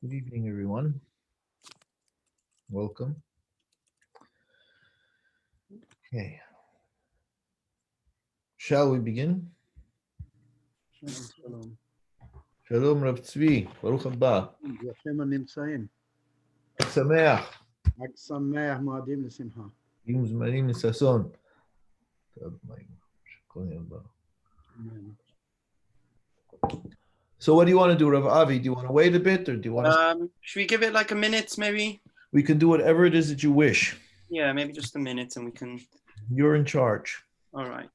Good evening, everyone. Welcome. Okay. Shall we begin? שלום. Shalom, Rav Tzvi. Baruch haba. ברוכים הנמצאים. Sameach. חג שמח, מועדים לשמחה. Yom zmanim misason. אמן. So what do you want to do, Rav Avi? Do you want to wait a bit, or do you want to... Should we give it like a minute, maybe? We can do whatever it is that you wish. Yeah, maybe just a minute, and we can. You're in charge. All right.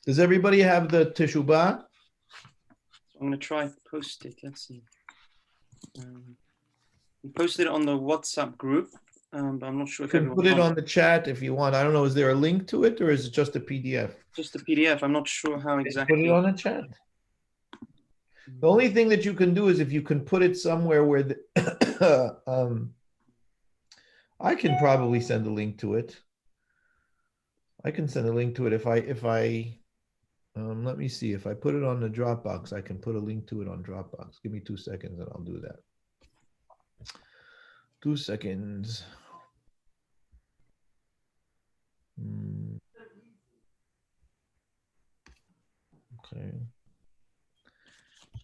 Does everybody have the Teshubot? So I'm going to try to post it. Let's see. We posted it on the WhatsApp group, but I'm not sure You if can everyone put it has on the chat if you want. I don't know. Is there a link to it, or is it just a PDF? just a PDF. I'm not sure how exactly. Put it on the chat. The only thing that you can do is if you can put it somewhere where the, I can probably send a link to it. I can send a link to it if I let me see, if I put it on the Dropbox, I can put a link to it on Dropbox. Give me 2 seconds and I'll do that. 2 seconds. Okay.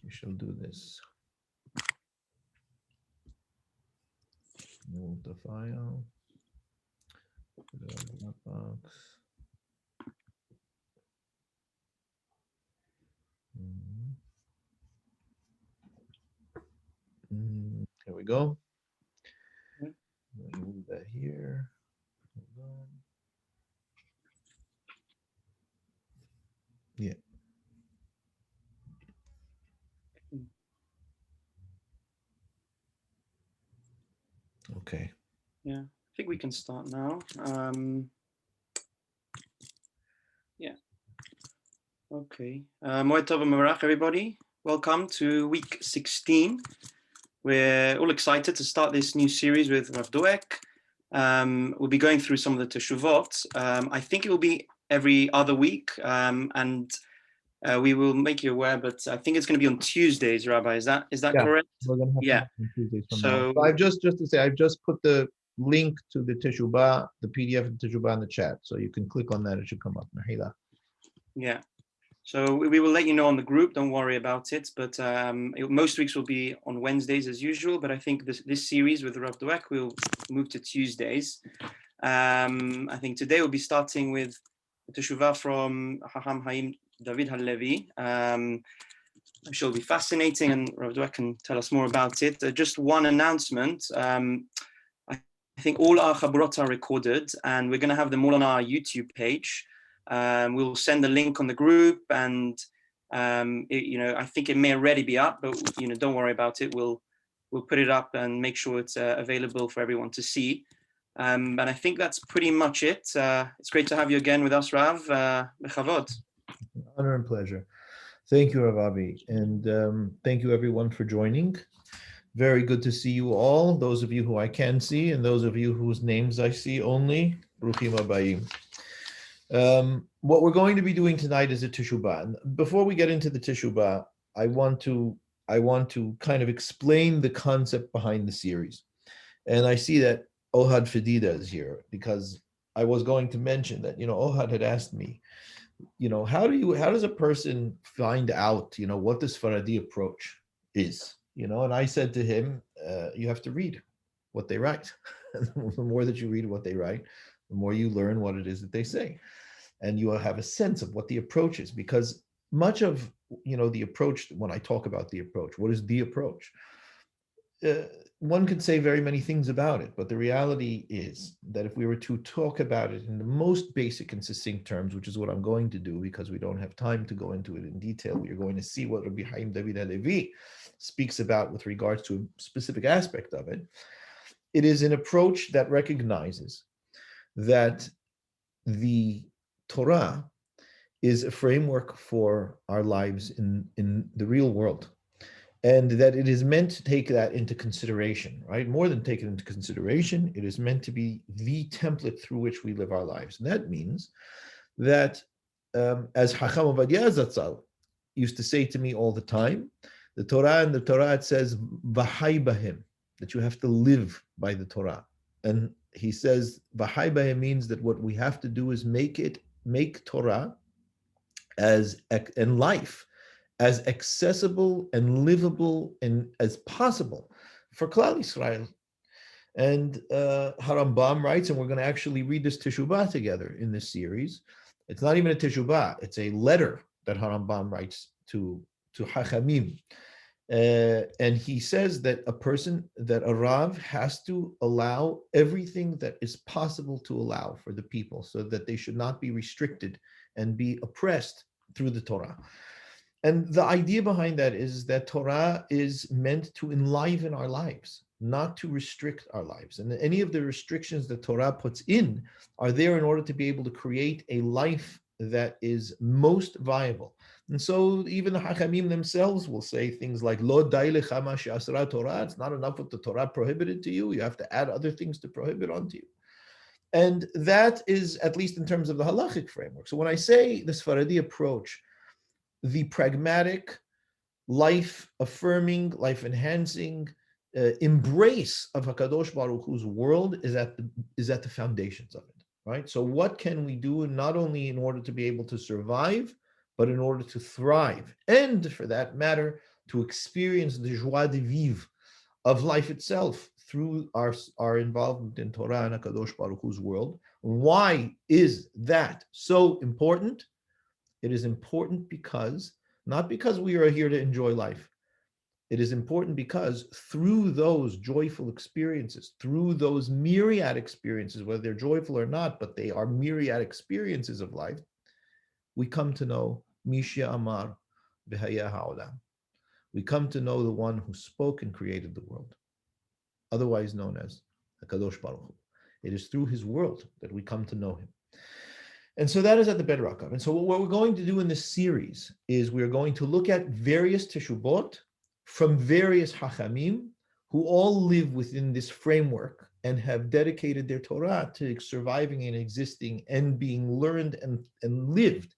We shall do this. Move the file. Put it on Dropbox. Here we go. Move that here. Hold on. Yeah. Okay. Yeah, I think we can start now. Yeah. Okay. Moed Tov U'Mevarach, everybody. Welcome to week 16. We're all excited to start this new series with Rav Dweck. We'll be going through some of the Teshuvot. I think it will be every other week, and we will make you aware. But I think it's going to be on Tuesdays, Rabbi. Is that correct? We're gonna have Yeah. So I've just to say, I've just put the link to the Teshubah, the PDF of Teshubah in the chat, so you can click on that. It should come up. Mahila. Yeah. So we will let you know on the group. Don't worry about it. But most weeks will be on Wednesdays as usual. But I think this series with Rav Dweck will move to Tuesdays. I think today we'll be starting with the Teshuvah from Hayim David Halevi. I'm sure it'll be fascinating, and Rav Dweck can tell us more about it. Just one announcement. I think all our chaburot are recorded, and we're going to have them all on our YouTube page. We'll send the link on the group, and I think it may already be up, but don't worry about it. We'll put it up and make sure it's available for everyone to see. And I think that's pretty much it. It's great to have you again with us, Rav. Bechavod. Honor and pleasure. Thank you, Rav Avi, and thank you everyone for joining. Very good to see you all. Those of you who I can see, and those of you whose names I see only. Bruchim habayim. What we're going to be doing tonight is a Teshubah. And before we get into the Teshubah, I want to kind of explain the concept behind the series. And I see that Ohad Fedida is here because I was going to mention that, Ohad had asked me, how does a person find out, what the Sephardi approach is, and I said to him, you have to read what they write. The more that you read what they write, the more you learn what it is that they say. And you will have a sense of what the approach is, because much of, the approach, when I talk about the approach, what is the approach? One could say very many things about it, but the reality is that if we were to talk about it in the most basic and succinct terms, which is what I'm going to do because we don't have time to go into it in detail, we are going to see what Rabbi Hayim David Halevi speaks about with regards to a specific aspect of it. It is an approach that recognizes that the Torah is a framework for our lives in the real world, and that it is meant to take that into consideration, right? More than take it into consideration, it is meant to be the template through which we live our lives. And that means that, as Chacham Ovadia Zatzal used to say to me all the time, The Torah, in the Torah, it says, V'hai bahim, that you have to live by the Torah. And he says, V'hai bahim means that what we have to do is make Torah and life as accessible and livable and as possible for Klal Yisrael. And Harambam writes, and we're going to actually read this Teshubot together in this series. It's not even a Teshubot, it's a letter that Harambam writes to Hachamim. And he says that a Rav has to allow everything that is possible to allow for the people so that they should not be restricted and be oppressed through the Torah. And the idea behind that is that Torah is meant to enliven our lives, not to restrict our lives. And any of the restrictions that Torah puts in are there in order to be able to create a life that is most viable. And so even the Hachamim themselves will say things like, Lo dai lecha ma she'asra Torah, it's not enough what the Torah prohibited to you, you have to add other things to prohibit onto you. And that is, at least in terms of the Halakhic framework. So when I say the Sephardi approach, the pragmatic, life-affirming, life-enhancing embrace of HaKadosh Baruch Hu's world is at the foundations of it, right? So what can we do not only in order to be able to survive, but in order to thrive, and for that matter, to experience the joie de vivre of life itself through our involvement in Torah and HaKadosh Baruch Hu's world. Why is that so important? It is important not because we are here to enjoy life. It is important because through those joyful experiences, through those myriad experiences, whether they're joyful or not, but they are myriad experiences of life, we come to know Mishya Amar V'haya Ha'olam. We come to know the one who spoke and created the world, otherwise known as HaKadosh Baruch Hu. It is through his world that we come to know him. And so that is at the bedrock of. And so what we're going to do in this series is we're going to look at various Teshubot from various Hachamim who all live within this framework and have dedicated their Torah to surviving and existing and being learned and lived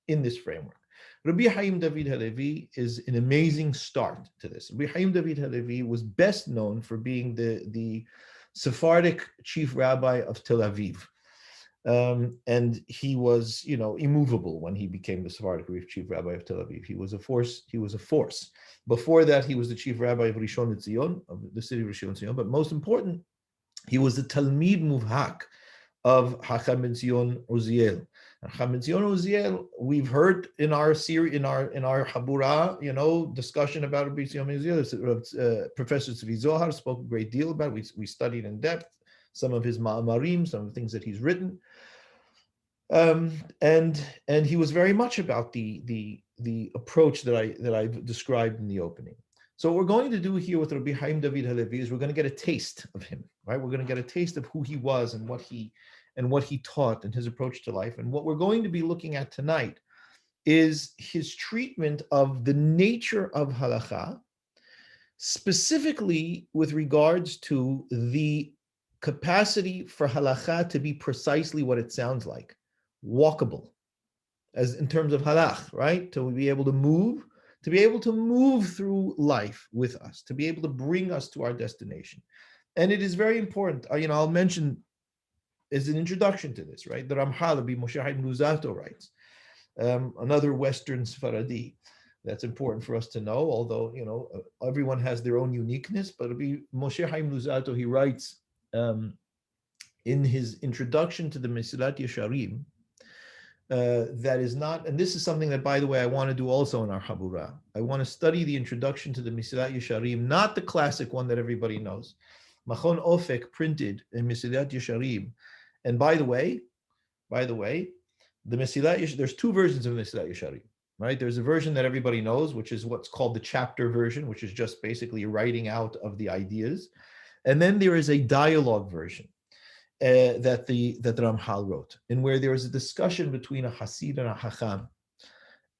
in this framework. Rabbi Hayim David Halevi is an amazing start to this. Rabbi Hayim David Halevi was best known for being the Sephardic chief rabbi of Tel Aviv. And he was, immovable when he became the Sephardic chief rabbi of Tel Aviv. He was a force. Before that, he was the chief rabbi of Rishon LeZion, of the city of Rishon LeZion. But most important, he was the Talmid Muvhak of Hacham Ben Zion Uziel. Hacham Ben Zion Uziel, we've heard in our series, in our Habura, discussion about Rabbi Zion Uziel. Professor Tzvi Zohar spoke a great deal about it. We studied in depth some of his ma'amarim, some of the things that he's written. And he was very much about the approach that I've described in the opening. So what we're going to do here with Rabbi Hayim David Halevi is we're going to get a taste of him, right? We're going to get a taste of who he was and what he taught and his approach to life. And what we're going to be looking at tonight is his treatment of the nature of halakha, specifically with regards to the capacity for halakha to be precisely what it sounds like, walkable, as in terms of halach, right? To be able to move through life with us, to be able to bring us to our destination. And it is very important, I'll mention as an introduction to this, right? The Ramchal, Rabbi Moshe Hayim Luzzatto writes, another Western Sephardi, that's important for us to know, although, everyone has their own uniqueness, but Rabbi Moshe Hayim Luzzatto, he writes in his introduction to the Mesilat Yesharim, that is not, and this is something that, by the way, I want to do also in our Habura. I want to study the introduction to the Mesilat Yesharim, not the classic one that everybody knows. Machon Ofek printed in Mesilat Yesharim. And by the way, the Mesilat Yesharim, there's two versions of Mesilat Yesharim, right? There's a version that everybody knows, which is what's called the chapter version, which is just basically writing out of the ideas. And then there is a dialogue version that the Ramchal wrote, in where there is a discussion between a Hasid and a Hacham.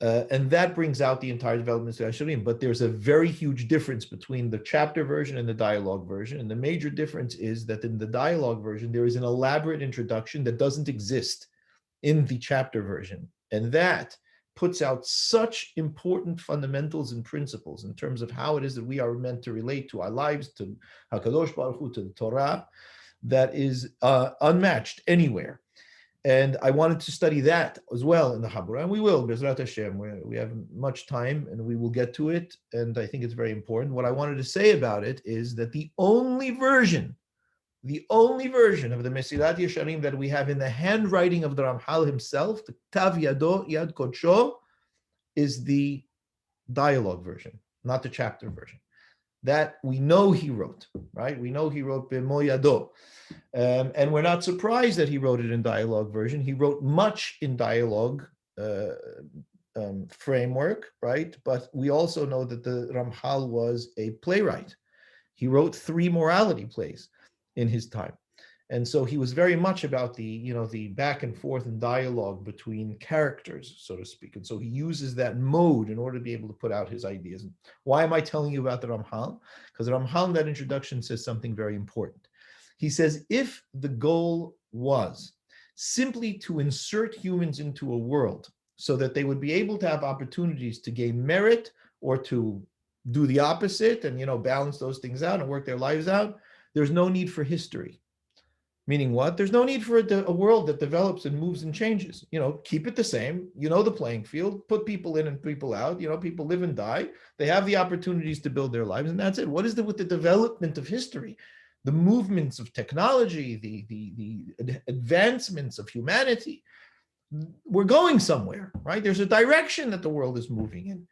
And that brings out the entire development of Yesharim. But there's a very huge difference between the chapter version and the dialogue version. And the major difference is that in the dialogue version, there is an elaborate introduction that doesn't exist in the chapter version. And that puts out such important fundamentals and principles in terms of how it is that we are meant to relate to our lives, to HaKadosh Baruch Hu, to the Torah, that is unmatched anywhere. And I wanted to study that as well in the Habura, and we will, Bezrat Hashem. We have much time, and we will get to it, and I think it's very important. What I wanted to say about it is that the only version of the Mesilat Yesharim that we have in the handwriting of the Ramchal himself, the Tav Yado, Yad Kodsho, is the dialogue version, not the chapter version. That we know he wrote, right? We know he wrote B'mo Yado. And we're not surprised that he wrote it in dialogue version. He wrote much in dialogue framework, right? But we also know that the Ramchal was a playwright. He wrote 3 morality plays in his time. And so he was very much about the back and forth and dialogue between characters, so to speak. And so he uses that mode in order to be able to put out his ideas. And why am I telling you about the Ramchal? Because the Ramchal in that introduction says something very important. He says, if the goal was simply to insert humans into a world so that they would be able to have opportunities to gain merit or to do the opposite and, balance those things out and work their lives out, there's no need for history. Meaning what? There's no need for a world that develops and moves and changes. Keep it the same. The playing field, put people in and people out. People live and die. They have the opportunities to build their lives, and that's it. What is it with the development of history? The movements of technology, the advancements of humanity. We're going somewhere, right? There's a direction that the world is moving in.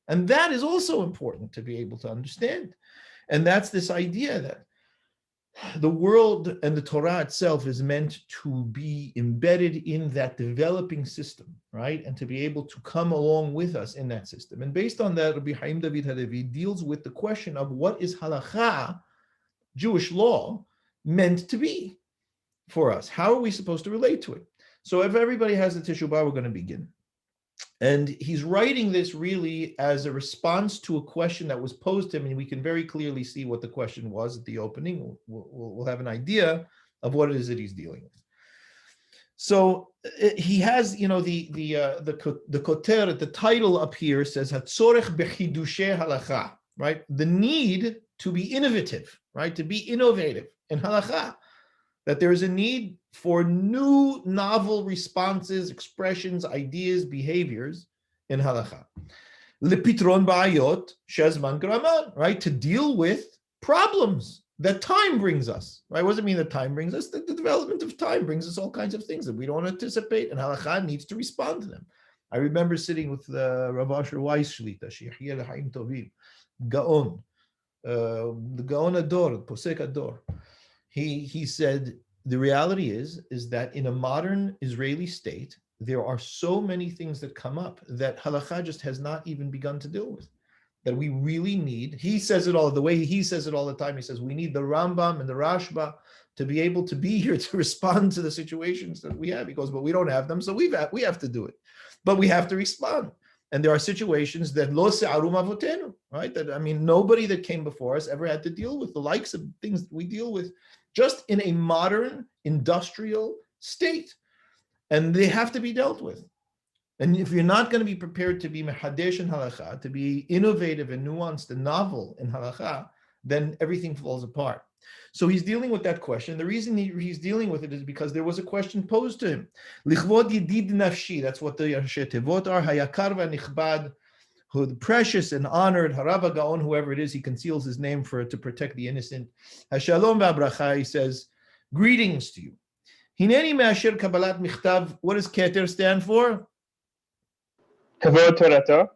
And that is also important to be able to understand. And that's this idea that the world and the Torah itself is meant to be embedded in that developing system, right? And to be able to come along with us in that system. And based on that, Rabbi Hayim David Halevi deals with the question of what is halakha, Jewish law, meant to be for us. How are we supposed to relate to it? So if everybody has the Teshubot, we're going to begin. And he's writing this really as a response to a question that was posed to him, and we can very clearly see what the question was at the opening. We'll have an idea of what it is that he's dealing with. So he has, the koter, the title up here says Hatzorech bechidushe halakha, right? The need to be innovative, right? To be innovative in halakha. That there is a need for new, novel responses, expressions, ideas, behaviors in halakha. Lepitron ba'ayot shezman graman, right? To deal with problems that time brings us, right? What does it mean that time brings us? The development of time brings us all kinds of things that we don't anticipate, and halakha needs to respond to them. I remember sitting with Rav Asher Weiss Shlita, Shechiel Hayim Tovim, Gaon, the Gaon Ador, Posek Ador. He said, the reality is that in a modern Israeli state, there are so many things that come up that halakha just has not even begun to deal with. That we really need, he says it all, the way he says it all the time, he says, we need the Rambam and the Rashba to be able to be here to respond to the situations that we have. He goes, but we don't have them, so we have to do it. But we have to respond. And there are situations that lo se'aru avotenu, right? That, nobody that came before us ever had to deal with the likes of things that we deal with just in a modern industrial state. And they have to be dealt with. And if you're not going to be prepared to be mehadesh in halakha, to be innovative and nuanced and novel in halakha, then everything falls apart. So he's dealing with that question. The reason he's dealing with it is because there was a question posed to him. Lichvod yedid nafshi, that's what the Rashi Tevot are, hayakar v'nichbad, who the precious and honored, Harav Gaon, whoever it is, he conceals his name to protect the innocent. Hashalom v'abracha, he says, greetings to you. Hineni me'asher kabbalat michtav, what does keter stand for? Kavod Torato.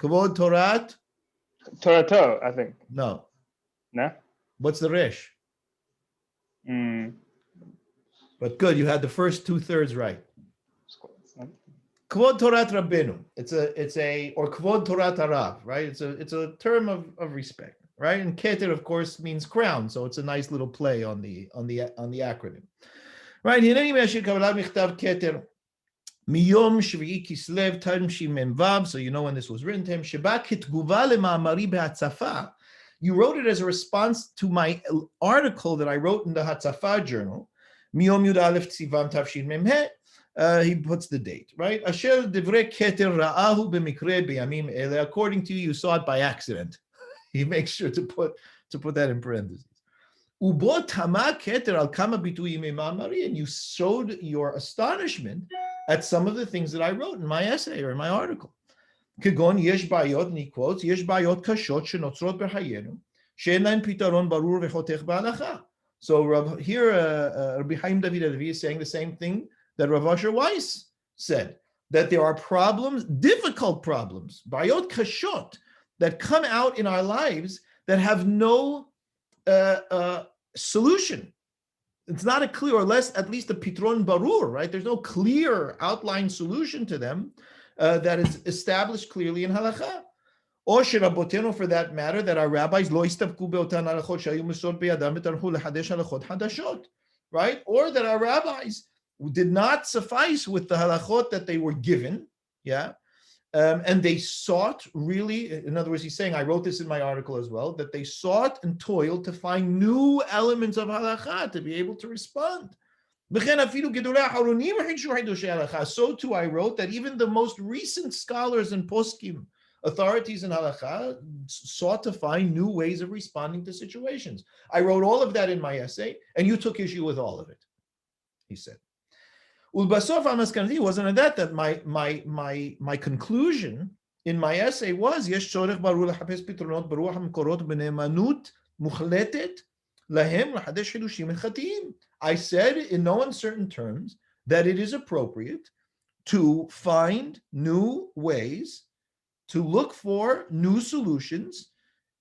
Kavod Torat? Torato, I think. No. No? What's the resh? But good, you had the first 2/3 right. Kvod Torat Rabbeinu. Or Kvod Torat Arav, right? It's a term of respect, right? And Keter, of course, means crown, so it's a nice little play on the acronym, right? Hineni me'asher kabbalat michtav Keter miyom shvi'i kislev tamshi memvav. So you know when this was written to him. Sheba kitguva lema'amari be'hatzafa. You wrote it as a response to my article that I wrote in the Hatzafa journal, Miyom Yud Aleph Tzivam Tavshin Memhe, he puts the date, right? Asher divrei keter ra'ahu b'mikre b'yamim ele. According to you, you saw it by accident. He makes sure to put that in parentheses. Ubo tama keter al kama bituyim ma'amari, and you showed your astonishment at some of the things that I wrote in my essay or in my article. Kegon yesh bayot, and he quotes, yesh bayot kashot shenotzrot b'chayenu she'en lahem pitaron barur v'chotech b'halacha. So here, Rabbi Hayim David Halevi is saying the same thing that Rav Asher Weiss said, that there are problems, difficult problems, bayot kashot, that come out in our lives that have no solution. It's not a clear, or less, at least a pitron barur, right? There's no clear outline solution to them that is established clearly in halakha. Or shirabotenu, for that matter, that our rabbis lo istavku beotan halachot shayu mesod beyadam v'tarhu lehadesh halachot hadashot, right? Or that our rabbis did not suffice with the halachot that they were given, and they sought really, in other words, he's saying, I wrote this in my article as well, that they sought and toiled to find new elements of halakha to be able to respond. So too I wrote that even the most recent scholars and poskim, authorities in halakha, sought to find new ways of responding to situations. I wrote all of that in my essay, and you took issue with all of it, he said. It wasn't that my conclusion in my essay was I said in no uncertain terms that it is appropriate to find new ways, to look for new solutions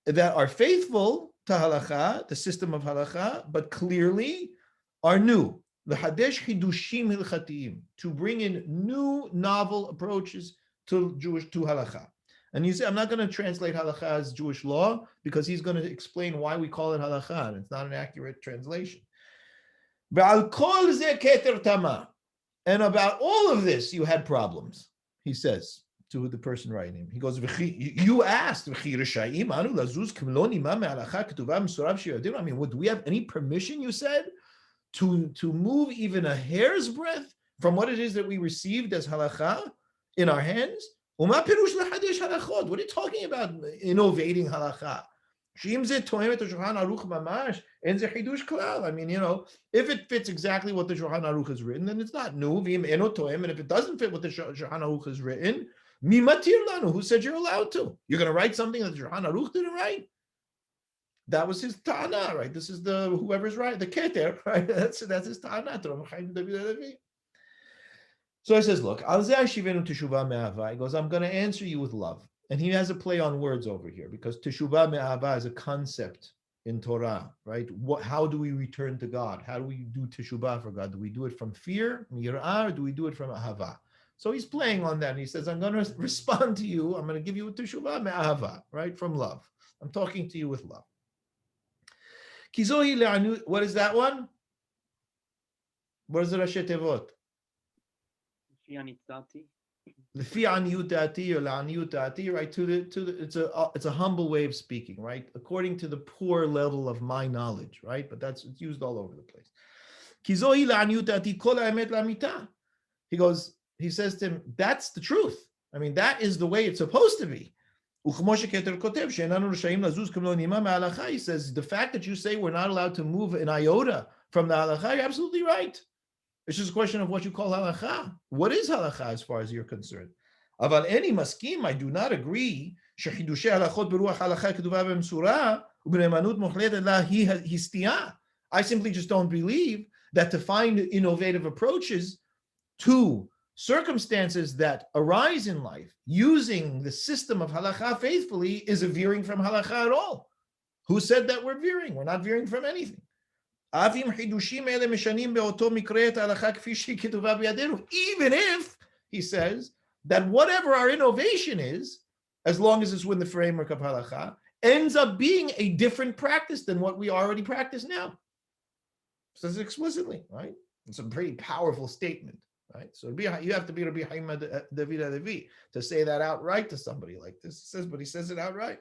that are faithful to halakha, the system of halakha, but clearly are new. L'hadesh hidushim hilchatiyim, to bring in new novel approaches to halakha. And you say, I'm not going to translate halakha as Jewish law because he's going to explain why we call it halakha, and it's not an accurate translation. And about all of this, you had problems, he says to the person writing him. He goes, you asked, I mean, do we have any permission, you said, to move even a hair's breadth from what it is that we received as halakha in our hands? What are you talking about, innovating halakha? I mean, if it fits exactly what the Shulchan Aruch has written, then it's not new. And if it doesn't fit what the Shulchan Aruch has written, who said you're allowed to? You're going to write something that the Shulchan Aruch didn't write? That was his ta'ana, right? This is whoever's right, the keter, right? That's his ta'ana. So he says, look, he goes, I'm going to answer you with love. And he has a play on words over here because teshuvah me'ahava is a concept in Torah, right? How do we return to God? How do we do teshuvah for God? Do we do it from fear, mir'ah, or do we do it from ahava? So he's playing on that. And he says, I'm going to respond to you. I'm going to give you a teshuvah me'ahava, right? From love. I'm talking to you with love. What is that one? What is the Rashi Tevot? Lefi aniyut dati or la'aniyut dati, right? It's a humble way of speaking, right? According to the poor level of my knowledge, right? But it's used all over the place. Kizohi la'aniyut dati kol ha'emet la'amita. He says to him, that's the truth. I mean, that is the way it's supposed to be. He says, the fact that you say we're not allowed to move an iota from the halakha, you're absolutely right. It's just a question of what you call halakha. What is halakha as far as you're concerned? Aval eni maskim, I do not agree. I simply just don't believe that to find innovative approaches to circumstances that arise in life using the system of halakha faithfully is a veering from halakha at all. Who said that we're veering? We're not veering from anything. Even if, he says, that whatever our innovation is, as long as it's within the framework of halakha, ends up being a different practice than what we already practice now. Says it explicitly, right? It's a pretty powerful statement, right? So you have to be Rabbi Hayim David Halevi to say that outright to somebody like this. But he says it outright.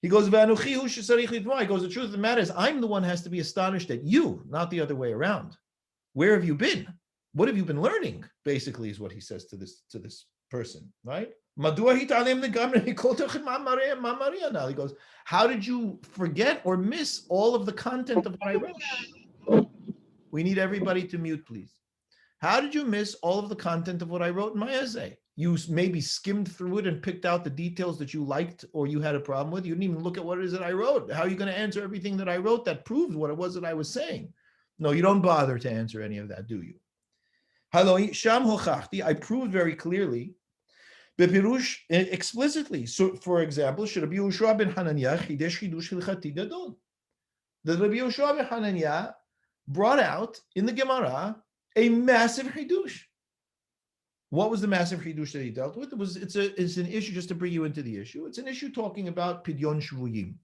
He goes, he goes, the truth of the matter is, I'm the one who has to be astonished at you, not the other way around. Where have you been? What have you been learning? Basically, is what he says to this person, right? He goes, how did you forget or miss all of the content of what I wrote? We need everybody to mute, please. How did you miss all of the content of what I wrote in my essay? You maybe skimmed through it and picked out the details that you liked or you had a problem with. You didn't even look at what it is that I wrote. How are you going to answer everything that I wrote that proved what it was that I was saying? No, you don't bother to answer any of that, do you? I proved very clearly, explicitly. So, for example, Rabbi Yehoshua ben Hananiah chidesh chidush hilchati gadol. The Rabbi Yehoshua ben Hananiah brought out in the Gemara a massive chidush. What was the massive chidush that he dealt with? It's an issue, just to bring you into the issue. It's an issue talking about pidyon shvuyim,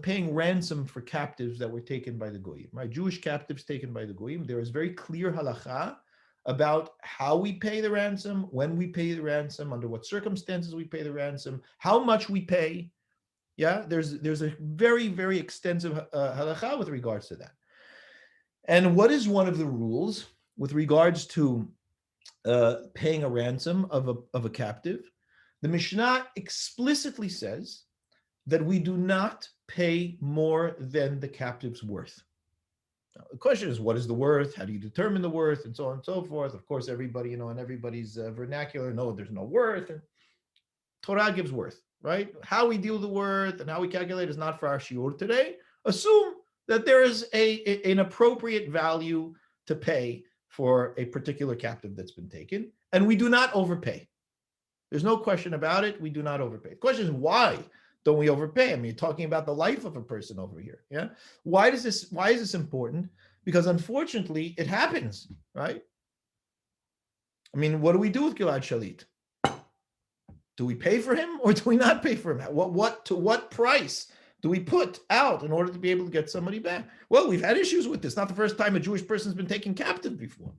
paying ransom for captives that were taken by the goyim, right? Jewish captives taken by the goyim. There is very clear halakha about how we pay the ransom, when we pay the ransom, under what circumstances we pay the ransom, how much we pay. Yeah, there's a very, very extensive halakha with regards to that. And what is one of the rules with regards to paying a ransom of a captive? The Mishnah explicitly says that we do not pay more than the captive's worth. Now, the question is, what is the worth? How do you determine the worth? And so on and so forth. Of course, everybody, in everybody's vernacular, no, there's no worth. And Torah gives worth, right? How we deal with the worth and how we calculate is not for our shiur today. Assume that there is an appropriate value to pay for a particular captive that's been taken, and we do not overpay. There's no question about it. We do not overpay. The question is, why don't we overpay? I mean, you're talking about the life of a person over here. Yeah. Why is this important? Because unfortunately, it happens, right? I mean, what do we do with Gilad Shalit? Do we pay for him or do we not pay for him? To what price do we put out in order to be able to get somebody back? Well, we've had issues with this. Not the first time a Jewish person has been taken captive before.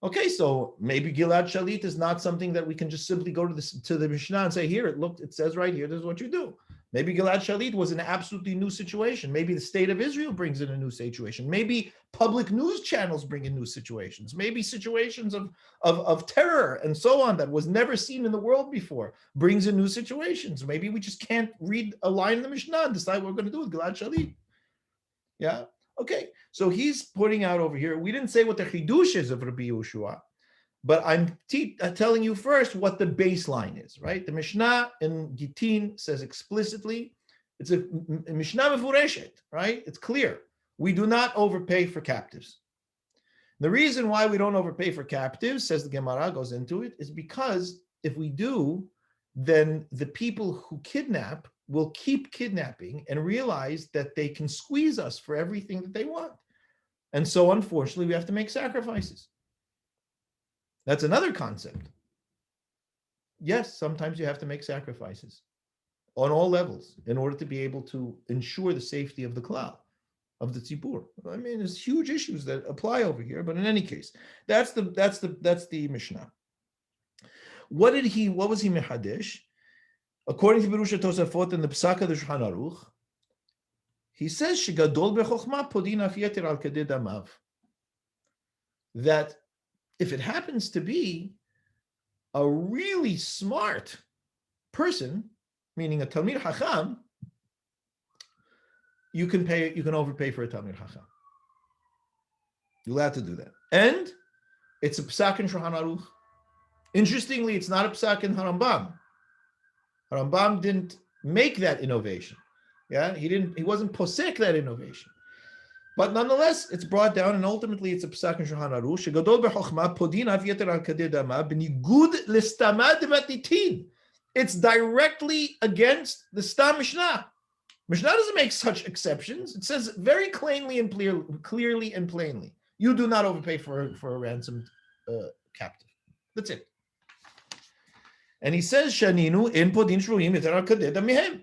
Okay, so maybe Gilad Shalit is not something that we can just simply go to the Mishnah and say, here, it says right here, this is what you do. Maybe Gilad Shalit was an absolutely new situation. Maybe the state of Israel brings in a new situation. Maybe public news channels bring in new situations. Maybe situations of terror and so on that was never seen in the world before brings in new situations. Maybe we just can't read a line in the Mishnah and decide what we're going to do with Gilad Shalit. Yeah? Okay, so he's putting out over here, we didn't say what the chidush is of Rabbi Yehoshua, but I'm telling you first what the baseline is, right? The Mishnah in Gittin says explicitly, it's a Mishnah mefureshet, right? It's clear. We do not overpay for captives. The reason why we don't overpay for captives, says the Gemara, goes into it, is because if we do, then the people who kidnap will keep kidnapping and realize that they can squeeze us for everything that they want. And so, unfortunately, we have to make sacrifices. That's another concept. Yes, sometimes you have to make sacrifices on all levels in order to be able to ensure the safety of the klal, of the tzibur. I mean, there's huge issues that apply over here, but in any case, that's the Mishnah. What was he mehadesh? According to Birusha Tosafot and the Pesach of the Shulchan Aruch, he says, "Shegadol bechokma podin af yeter al kedei damav." That if it happens to be a really smart person, meaning a Talmid Chacham, you can overpay for a Talmid Chacham. You're allowed to do that. And it's a Pesach in Shulchan Aruch. Interestingly, it's not a Pesach in Harambam. Rambam didn't make that innovation. Yeah, he wasn't posek that innovation. But nonetheless, it's brought down, and ultimately it's a Pesach in Shulchan Aruch. Shegadol b'chokhma podin av yeter al kedei dama b'nigud l'stamad matitin. It's directly against the Stam Mishnah. Mishnah doesn't make such exceptions. It says very clearly and plainly, you do not overpay for a ransomed captive. That's it. And he says, "Shaninu in podin shvuyim yeter al kedei damihem."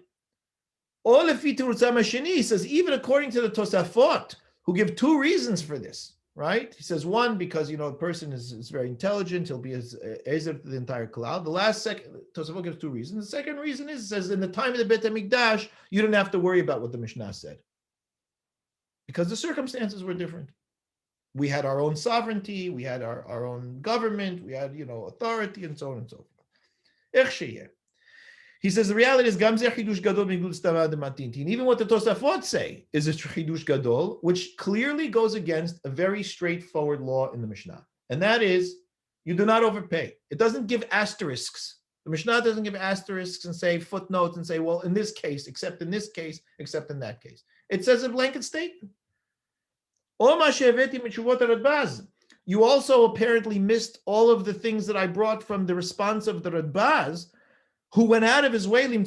All lefi tirutza masheni, he says, even according to the Tosafot, who give two reasons for this, right? He says, one, because, the person is very intelligent, he'll be as ezer to the entire cloud. The last Tosafot gives two reasons. The second reason is, it says, in the time of the Bet Midrash, you didn't have to worry about what the Mishnah said, because the circumstances were different. we had our own sovereignty, we had our own government, we had, authority, and so on and so forth. He says the reality is Gam zeh chidush gadol b'nigun stava d'matintin. Even what the Tosafot say is a chidush gadol, which clearly goes against a very straightforward law in the Mishnah, and that is you do not overpay. It doesn't give asterisks. The Mishnah doesn't give asterisks and say footnotes and say, well, in this case, except in this case, except in that case. It says a blanket statement. You also apparently missed all of the things that I brought from the response of the Radbaz, who went out of his way. He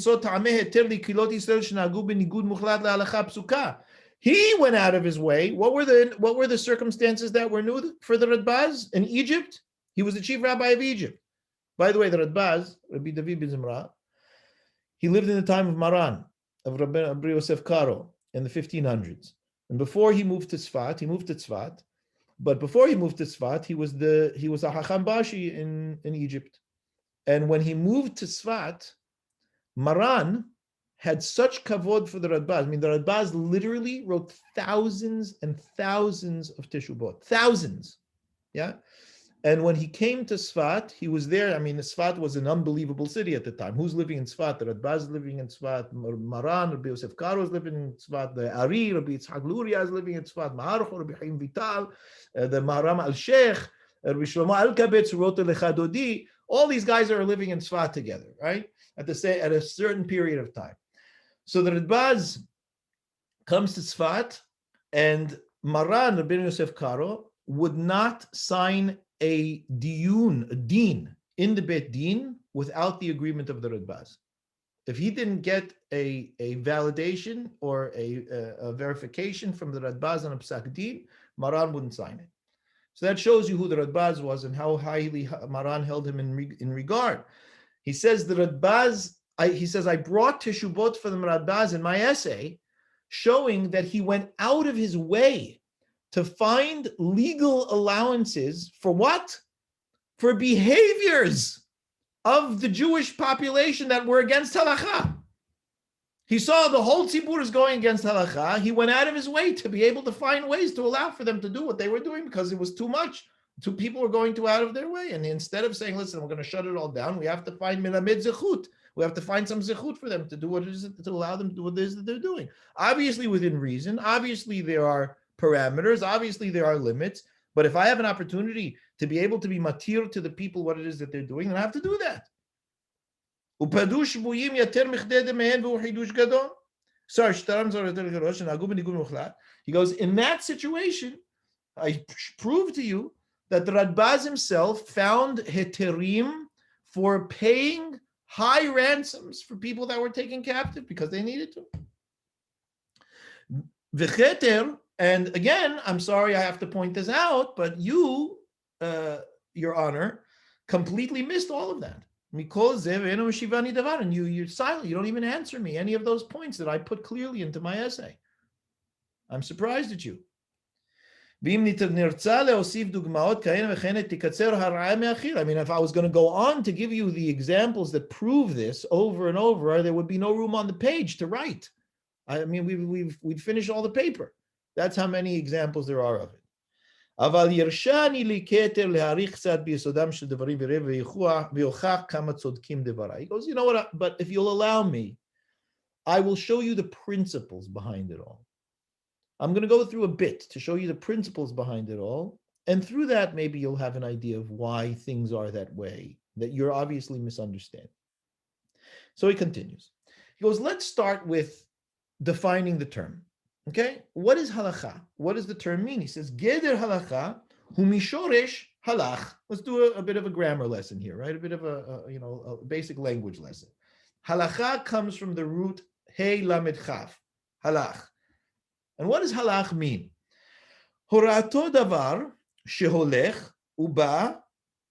went out of his way. What were the circumstances that were new for the Radbaz in Egypt? He was the chief rabbi of Egypt. By the way, the Radbaz, Rabbi David ben Zimra, he lived in the time of Maran, of Rabbi Yosef Karo, in the 1500s. And before he moved to Tzfat, but before he moved to Tzfat, he was a Hacham Bashi in Egypt. And when he moved to Tzfat, Maran had such kavod for the Radbaz. I mean, the Radbaz literally wrote thousands and thousands of Teshubot. Thousands. Yeah? And when he came to Tzfat, he was there. I mean, Tzfat was an unbelievable city at the time. Who's living in Tzfat? The Radbaz is living in Tzfat. Maran, Rabbi Yosef Karo is living in Tzfat. The Ari, Rabbi Yitzhak Luria is living in Tzfat. Ma'archo, Rabbi Hayim Vital, the Maharam al-Sheikh, Rabbi Shlomo al-Kabetz, who wrote the Lecha Dodi. All these guys are living in Tzfat together, right? At a certain period of time. So the Radbaz comes to Tzfat, and Maran, Rabbi Yosef Karo, would not sign a deen in the Bet Din without the agreement of the Radbaz. If he didn't get a validation or a verification from the Radbaz on a psak din, Maran wouldn't sign it. So that shows you who the Radbaz was and how highly Maran held him in regard. He says the Radbaz, I brought Teshubot for the Radbaz in my essay, showing that he went out of his way to find legal allowances for what? For behaviors of the Jewish population that were against halakha. He saw the whole tzibur is going against halakha. He went out of his way to be able to find ways to allow for them to do what they were doing because it was too much. Two people were going out of their way. And instead of saying, listen, we're going to shut it all down, we have to find milamid zechut. We have to find some zechut for them to do what it is, to allow them to do what it is that they're doing. Obviously within reason. Obviously there are parameters. Obviously there are limits. But if I have an opportunity to be able to be matir to the people what it is that they're doing, then I have to do that. He goes, in that situation, I prove to you that the Radbaz himself found heterim for paying high ransoms for people that were taken captive because they needed to. And again, I'm sorry I have to point this out, but you, Your Honor, completely missed all of that. And you're silent. You don't even answer me any of those points that I put clearly into my essay. I'm surprised at you. I mean, if I was going to go on to give you the examples that prove this over and over, there would be no room on the page to write. I mean, we'd finish all the paper. That's how many examples there are of it. He goes, you know what, but if you'll allow me, I will show you the principles behind it all. I'm going to go through a bit to show you the principles behind it all. And through that, maybe you'll have an idea of why things are that way, that you're obviously misunderstanding. So he continues. He goes, let's start with defining the term. Okay, what is halakha? What does the term mean? He says, Geder halakha hu mishoresh halach. Let's do a bit of a grammar lesson here, right? A bit of a basic language lesson. Halakha comes from the root hey lamed chaf, halach. And what does halach mean? Horato davar sheholech uba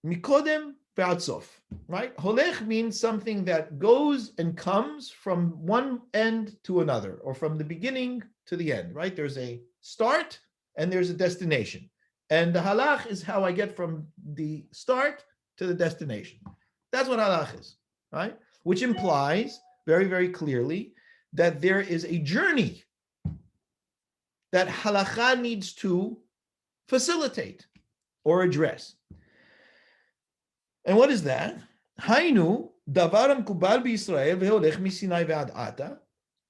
mikodem ve'ad sof. Right? Holech means something that goes and comes from one end to another, or from the beginning to the end, right? There's a start and there's a destination. And the halach is how I get from the start to the destination. That's what halach is, right? Which implies very, very clearly that there is a journey that halakha needs to facilitate or address. And what is that? Hainu davar hamkubal b'Yisrael ve'olech miSinai ve'ad ata.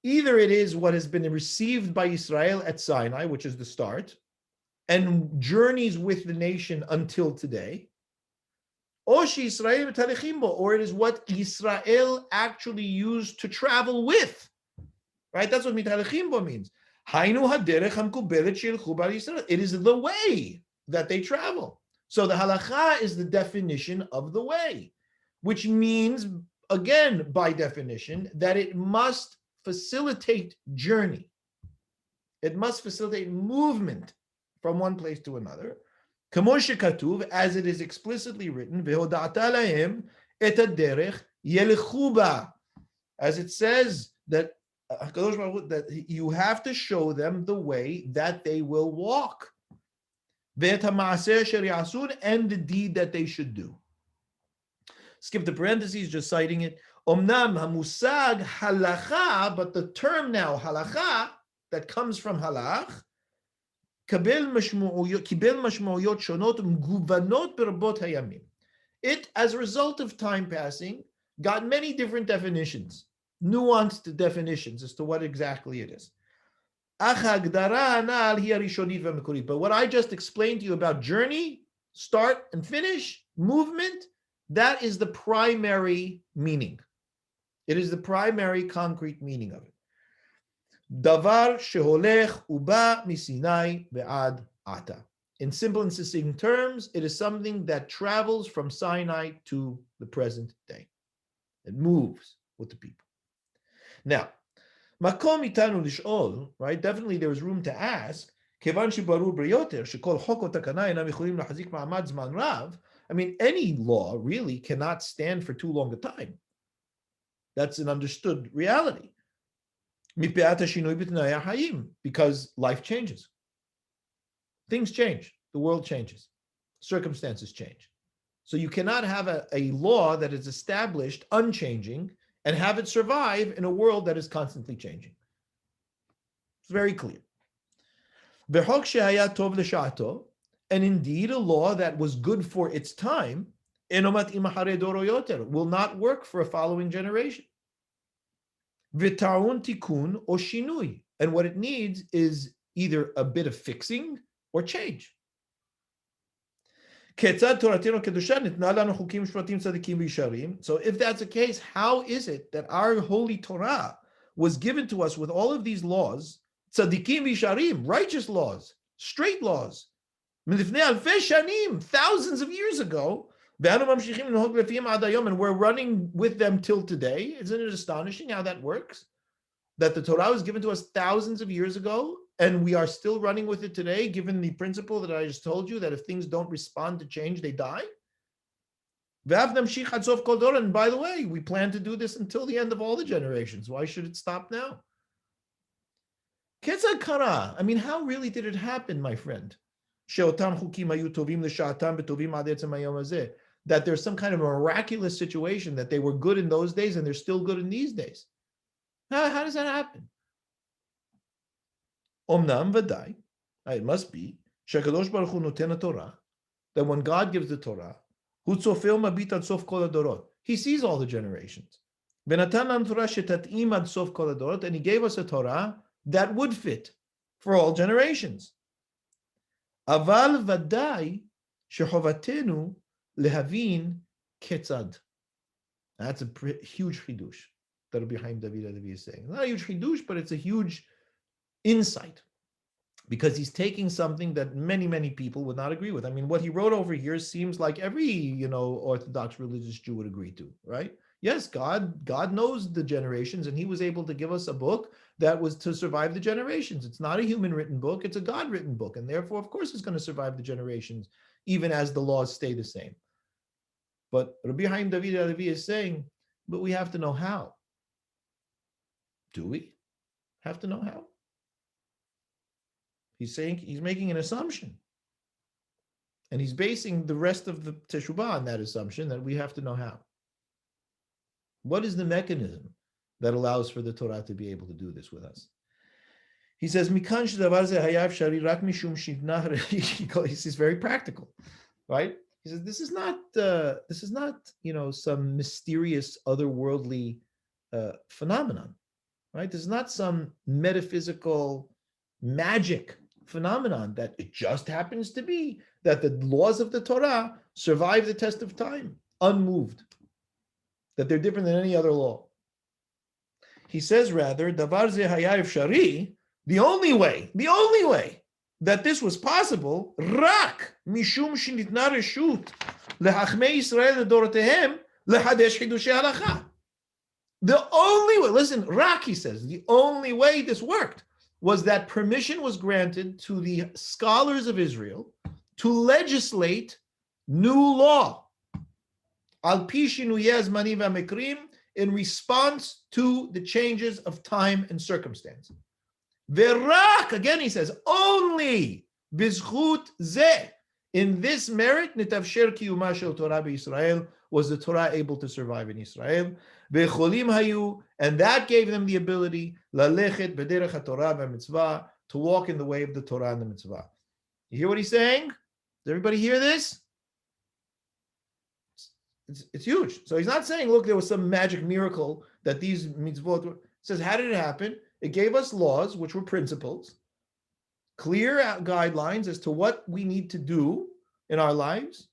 Either it is what has been received by Israel at Sinai, which is the start, and journeys with the nation until today, or it is what Israel actually used to travel with. Right? That's what mitalechim means. It is the way that they travel. So the halakha is the definition of the way, which means, again, by definition, that it must facilitate journey. It must facilitate movement from one place to another. As it is explicitly written, as it says that you have to show them the way that they will walk, and the deed that they should do. Skip the parentheses, just citing it. Omnam hamusag halacha, but the term now halacha that comes from halach, it, as a result of time passing, got many different definitions, nuanced definitions as to what exactly it is. But what I just explained to you about journey, start and finish, movement, that is the primary meaning. It is the primary concrete meaning of it. Davar sheholech uba misinai ve'ad ata. In simple and succinct terms, it is something that travels from Sinai to the present day. It moves with the people. Now, makom itanu lish'ol, right? Definitely there is room to ask. Kevan shebarur briyoter shekol chok o takana enam yicholim lachazik ma'amad zman rav. I mean, any law really cannot stand for too long a time. That's an understood reality. Because life changes. Things change. The world changes. Circumstances change. So you cannot have a law that is established unchanging and have it survive in a world that is constantly changing. It's very clear. And indeed, a law that was good for its time will not work for a following generation. V'ta'un tikun or shinui, and what it needs is either a bit of fixing or change. So if that's the case, how is it that our holy Torah was given to us with all of these laws, tzadikim v'isharim, righteous laws, straight laws, thousands of years ago, and we're running with them till today? Isn't it astonishing how that works? That the Torah was given to us thousands of years ago, and we are still running with it today, given the principle that I just told you, that if things don't respond to change, they die. And by the way, we plan to do this until the end of all the generations. Why should it stop now? I mean, how really did it happen, my friend? That there's some kind of miraculous situation that they were good in those days and they're still good in these days. How does that happen? Omnam vadai, it must be shekadosh baruch hu noten Torah, that when God gives the Torah, hu tzofel mabit ad sof kol hadorot, He sees all the generations. V'natan nam Torah shetat'im ad sof kol hadorot, and He gave us a Torah that would fit for all generations. Aval vadai shechovatenu lehavin ketzad. That's a huge chidush that Rabbi Hayim David Halevi is saying. Not a huge chidush, but it's a huge insight, because he's taking something that many people would not agree with. I mean, what he wrote over here seems like every Orthodox religious Jew would agree to, right? Yes, God knows the generations, and He was able to give us a book that was to survive the generations. It's not a human written book; it's a God written book, and therefore, of course, it's going to survive the generations, even as the laws stay the same. But Rabbi Hayim David Halevi is saying, but we have to know how. Do we have to know how? He's saying, he's making an assumption. And he's basing the rest of the Teshubot on that assumption that we have to know how. What is the mechanism that allows for the Torah to be able to do this with us? He says, "Mikan shedavar ze hayav shari rak mishum shidna." He's very practical, right? He says, "This is not some mysterious, otherworldly phenomenon, right? This is not some metaphysical magic phenomenon that it just happens to be that the laws of the Torah survive the test of time, unmoved, that they're different than any other law." He says, rather, davar ze hayav shari. The only way that this was possible, rak mishum shenitna reshut lehachmei Yisrael ledorotehem lehadesh chidushei halacha. The only way, listen, rak, he says, the only way this worked was that permission was granted to the scholars of Israel to legislate new law, al pi shinuyei hazmanim v'hamekrim, in response to the changes of time and circumstance. Verak, again he says, only bizchut zeh, in this merit, nitavsher kiyuma shel Torah b'Yisrael, was the Torah able to survive in Israel. Vecholim hayu, and that gave them the ability, lalechet b'derech haTorah v'mitzvah, to walk in the way of the Torah and the mitzvah. You hear what he's saying? Does everybody hear this? It's huge. So he's not saying, look, there was some magic miracle that these mitzvot were. He says, how did it happen? It gave us laws, which were principles, clear guidelines as to what we need to do in our lives,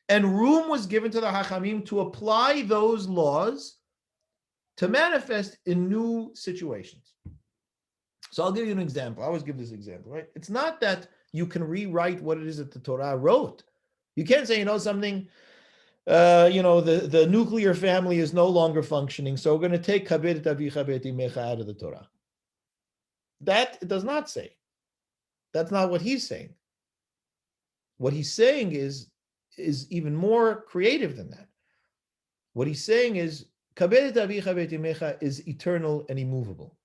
and room was given to the Hachamim to apply those laws to manifest in new situations. So I'll give you an example. I always give this example, right? It's not that you can rewrite what it is that the Torah wrote. You can't say, something, the nuclear family is no longer functioning, so we're going to take Kabed et avicha v'et imecha out of the Torah. That it does not say. That's not what he's saying. What he's saying is even more creative than that. What he's saying is Kabed et avicha v'et imecha is eternal and immovable.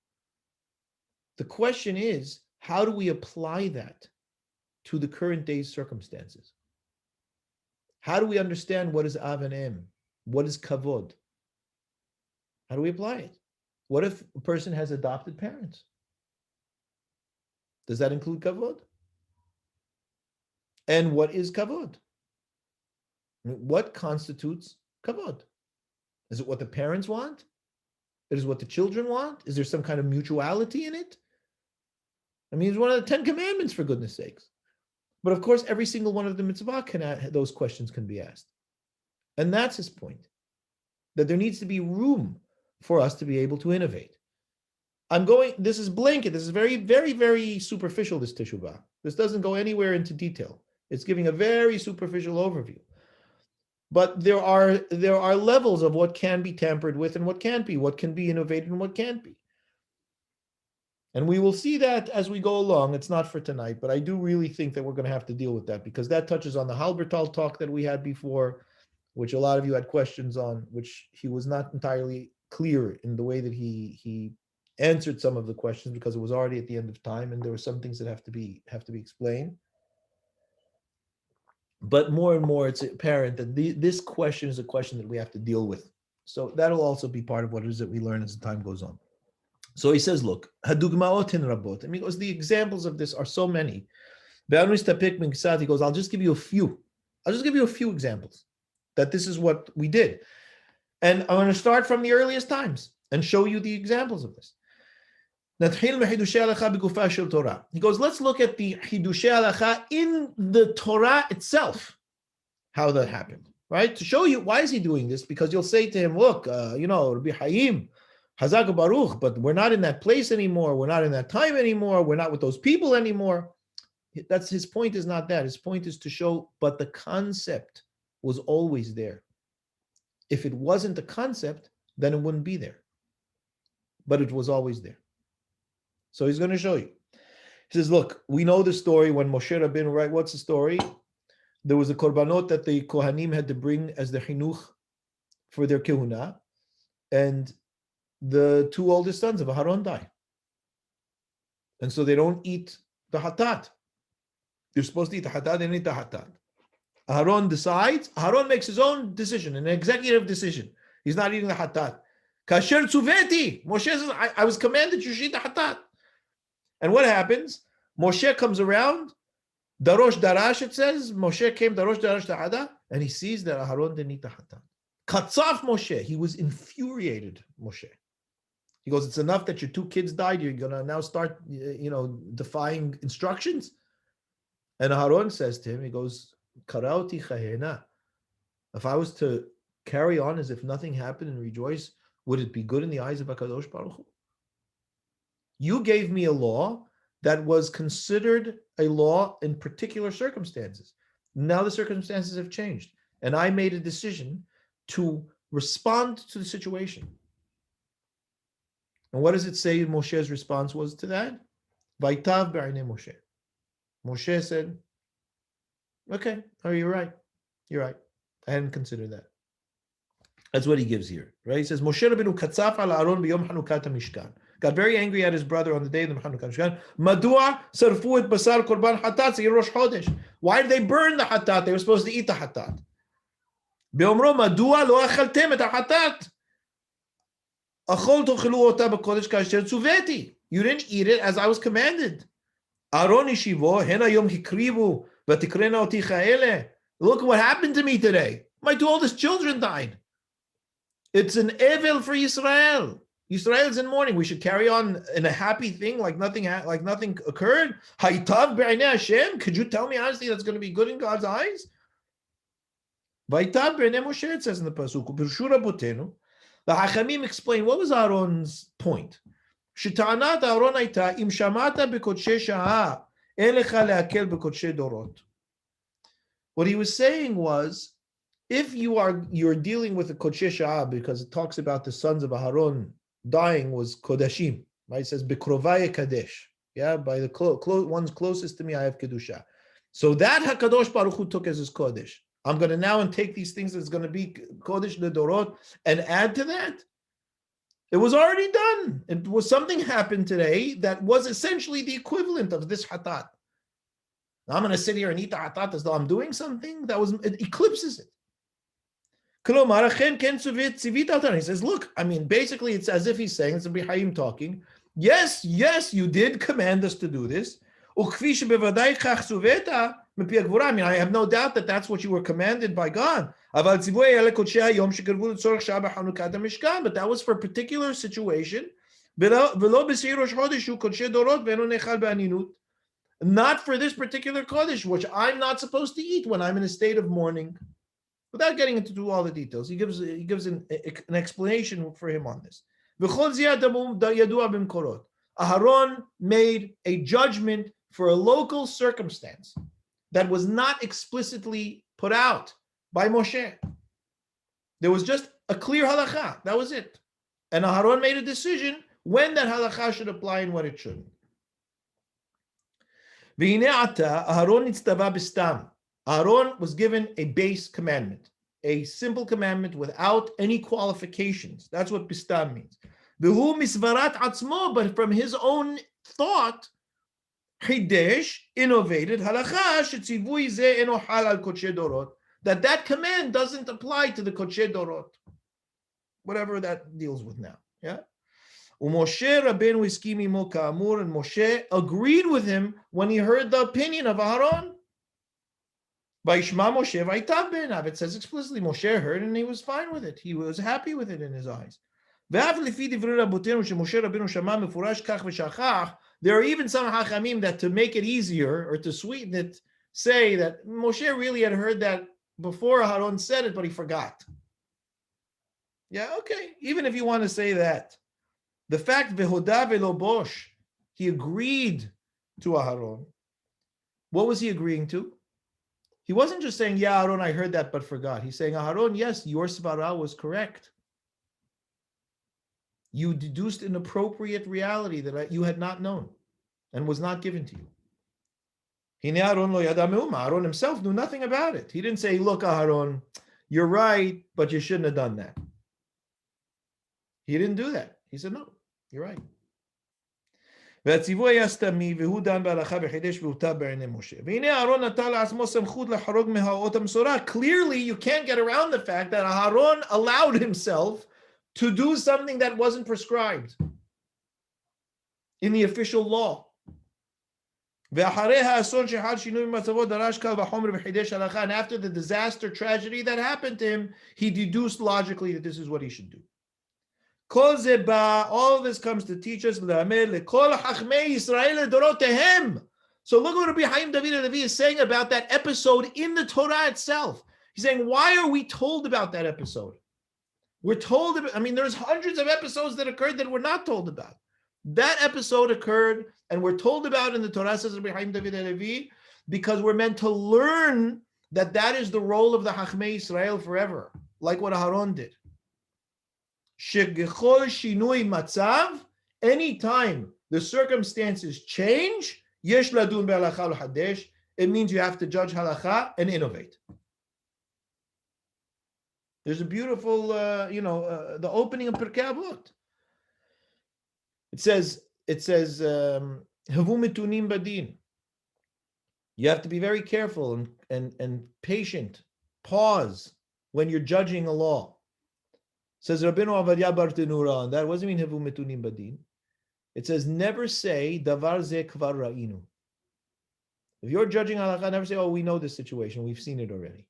The question is, how do we apply that to the current day's circumstances? How do we understand what is av and em? What is kavod? How do we apply it? What if a person has adopted parents? Does that include kavod? And what is kavod? What constitutes kavod? Is it what the parents want? Is it what the children want? Is there some kind of mutuality in it? I mean, it's one of the 10 commandments, for goodness sakes. But of course, every single one of the mitzvah those questions can be asked. And that's his point, that there needs to be room for us to be able to innovate. This is blanket. This is very, very, very superficial, this Teshubot. This doesn't go anywhere into detail. It's giving a very superficial overview. But there are levels of what can be tampered with and what can't be, what can be innovated and what can't be. And we will see that as we go along. It's not for tonight, but I do really think that we're going to have to deal with that, because that touches on the Halbertal talk that we had before, which a lot of you had questions on, which he was not entirely clear in the way that he answered some of the questions, because it was already at the end of time and there were some things that have to be explained. But more and more it's apparent that this question is a question that we have to deal with. So that'll also be part of what it is that we learn as the time goes on. So he says, look, hadugmaot hin rabot. I mean, because the examples of this are so many. He goes, I'll just give you a few. I'll just give you a few examples that this is what we did. And I'm going to start from the earliest times and show you the examples of this. He goes, let's look at the Hidushei Halacha in the Torah itself, how that happened, right? To show you, why is he doing this? Because you'll say to him, look, Rabbi Hayim, Hazak Baruch, but we're not in that place anymore. We're not in that time anymore. We're not with those people anymore. That's his point, is not that. His point is to show, but the concept was always there. If it wasn't a concept, then it wouldn't be there. But it was always there. So he's going to show you. He says, look, we know the story when Moshe Rabbeinu, right? What's the story? There was a korbanot that the Kohanim had to bring as the chinuch for their kehuna. And the two oldest sons of Aharon die. And so they don't eat the hatat. They're supposed to eat the hatat, they don't eat the hatat. Aharon decides, Aharon makes his own decision, an executive decision. He's not eating the hatat. Kasher tzuveti. Moshe says, I was commanded you should eat the hatat. And what happens? Moshe comes around, Darosh Darash, it says, Moshe came, Darosh Darash Ta'ada, and he sees that Aharon didn't eat the hatat. Cuts off Moshe. He was infuriated, Moshe. He goes, it's enough that your two kids died. You're going to now start, defying instructions? And Aharon says to him, he goes, Karauti chahena. If I was to carry on as if nothing happened and rejoice, would it be good in the eyes of HaKadosh Baruch Hu? You gave me a law that was considered a law in particular circumstances. Now the circumstances have changed. And I made a decision to respond to the situation. And what does it say Moshe's response was to that? Vaitav b'arnei Moshe. Moshe said, okay, oh, you're right. You're right. I hadn't considered that. That's what he gives here, right? He says, Moshe Rabbeinu katzaf al Aaron b'yom Hanukat HaMishkan. Got very angry at his brother on the day of the Hanukkah Mishkan. Madua sarfu et basar korban hatat zeh Rosh Chodesh. Why did they burn the hatat? They were supposed to eat the hatat. Beomro madua lo achaltem et hatat. Achol tochelu ota b'kodesh kasher tzuveti. You didn't eat it as I was commanded. Aaron ishivo hen hayom hikrivu v'tikrena oti cha'ele. Look what happened to me today. My two oldest children died. It's an evil for Israel. Israel's in mourning. We should carry on in a happy thing, like nothing occurred. Haytav b'arnei Hashem. Could you tell me honestly that's going to be good in God's eyes? Vaytav b'arnei Moshe, it says in the pasuk. B'shura botenu. The Hachamim explain what was Aaron's point. Sh'ta'anat Aaron hayta im shamata b'kodshei sha'a en lecha le'akel b'kodshei dorot. What he was saying was, if you're dealing with a kodshei sha'a, because it talks about the sons of Aaron dying was kodashim, right? It says bikrovaya kadesh, yeah, by the ones closest to me I have kedusha. So that HaKadosh Baruch Hu took as his kodesh. I'm going to now take these things that's going to be kodesh ledorot and add to that. It was already done. It was something happened today that was essentially the equivalent of this hatat. Now I'm going to sit here and eat the hatat as though I'm doing something it eclipses it. He says, look, I mean, basically it's as if he's saying, it's Rabbi Hayim talking, yes, you did command us to do this. I mean, I have no doubt that that's what you were commanded by God. But that was for a particular situation. Not for this particular kodesh, which I'm not supposed to eat when I'm in a state of mourning. Without getting into all the details, he gives an explanation for him on this. Aharon made a judgment for a local circumstance that was not explicitly put out by Moshe. There was just a clear halakha. That was it. And Aharon made a decision when that halakha should apply and when it shouldn't. Aaron was given a base commandment, a simple commandment without any qualifications. That's what bistam means. But from his own thought, Hidesh innovated that command doesn't apply to the Kodshei Dorot, whatever that deals with now. Yeah. Moshe Rabbeinu iskim imo ka'amur, and Moshe agreed with him when he heard the opinion of Aaron. Vayishma Moshe vaytav be'einav. It says explicitly, Moshe heard and he was fine with it. He was happy with it in his eyes. There are even some hachamim that, to make it easier or to sweeten it, say that Moshe really had heard that before Aaron said it, but he forgot. Yeah, okay. Even if you want to say that, the fact vehoda velo bosh, he agreed to Aaron. What was he agreeing to? He wasn't just saying, yeah, Aaron, I heard that, but forgot. He's saying, Aaron, yes, your svara was correct. You deduced an appropriate reality that you had not known and was not given to you. Aaron himself knew nothing about it. He didn't say, look, Aaron, you're right, but you shouldn't have done that. He didn't do that. He said, no, you're right. Clearly, you can't get around the fact that Aaron allowed himself to do something that wasn't prescribed in the official law. And after the disaster, tragedy that happened to him, he deduced logically that this is what he should do. All of this comes to teach us. So look what Rabbi Hayim David Halevi is saying about that episode in the Torah itself. He's saying, why are we told about that episode? We're told, there's hundreds of episodes that occurred that we're not told about. That episode occurred, and we're told about in the Torah, says Rabbi Hayim David Halevi, because we're meant to learn that that is the role of the Chachmei Israel forever, like what Aharon did. Shegechol shinui matzav, anytime the circumstances change, yesh ladun be'halacha l'hadesh, it means you have to judge halacha and innovate. There's a beautiful, the opening of Pirkei Avot. It says, Havu mitunim badin. You have to be very careful and patient. Pause when you're judging a law. Says Rabbeinu Avadia bar Tenura, and that doesn't mean Havu mitunim badin. It says never say davar ze kvar ra'inu. If you're judging halakha, never say, oh, we know this situation, we've seen it already. It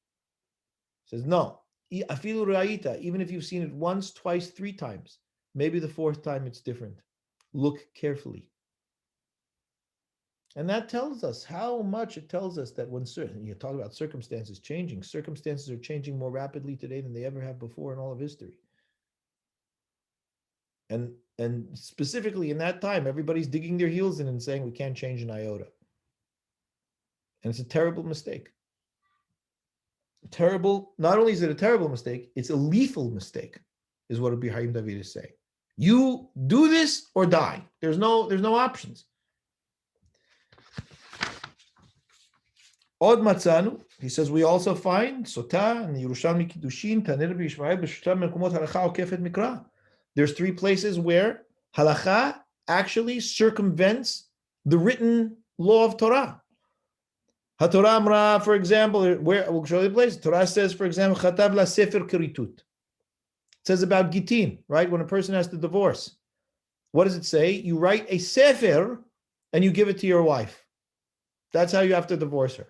says no. Afilu ra'ita, even if you've seen it once, twice, three times, maybe the fourth time it's different. Look carefully. And that tells us how much it tells us that when you talk about circumstances changing, circumstances are changing more rapidly today than they ever have before in all of history. And specifically in that time, everybody's digging their heels in and saying we can't change an iota. And it's a terrible mistake. Terrible, not only is it a terrible mistake, it's a lethal mistake, is what Rabbi Hayim David is saying. You do this or die. There's no options. Od matzanu, he says, we also find Sotah and Yerushalmi Kiddushin, Tanir B'Yishmael, B'Shtam Mekumot Halacha Okefet Mikra. There's three places where halacha actually circumvents the written law of Torah. HaTorah Amra, for example, where we'll show you the place. Torah says, for example, Chatav la Sefer Keritut. It says about Gitin, right? When a person has to divorce. What does it say? You write a Sefer and you give it to your wife. That's how you have to divorce her.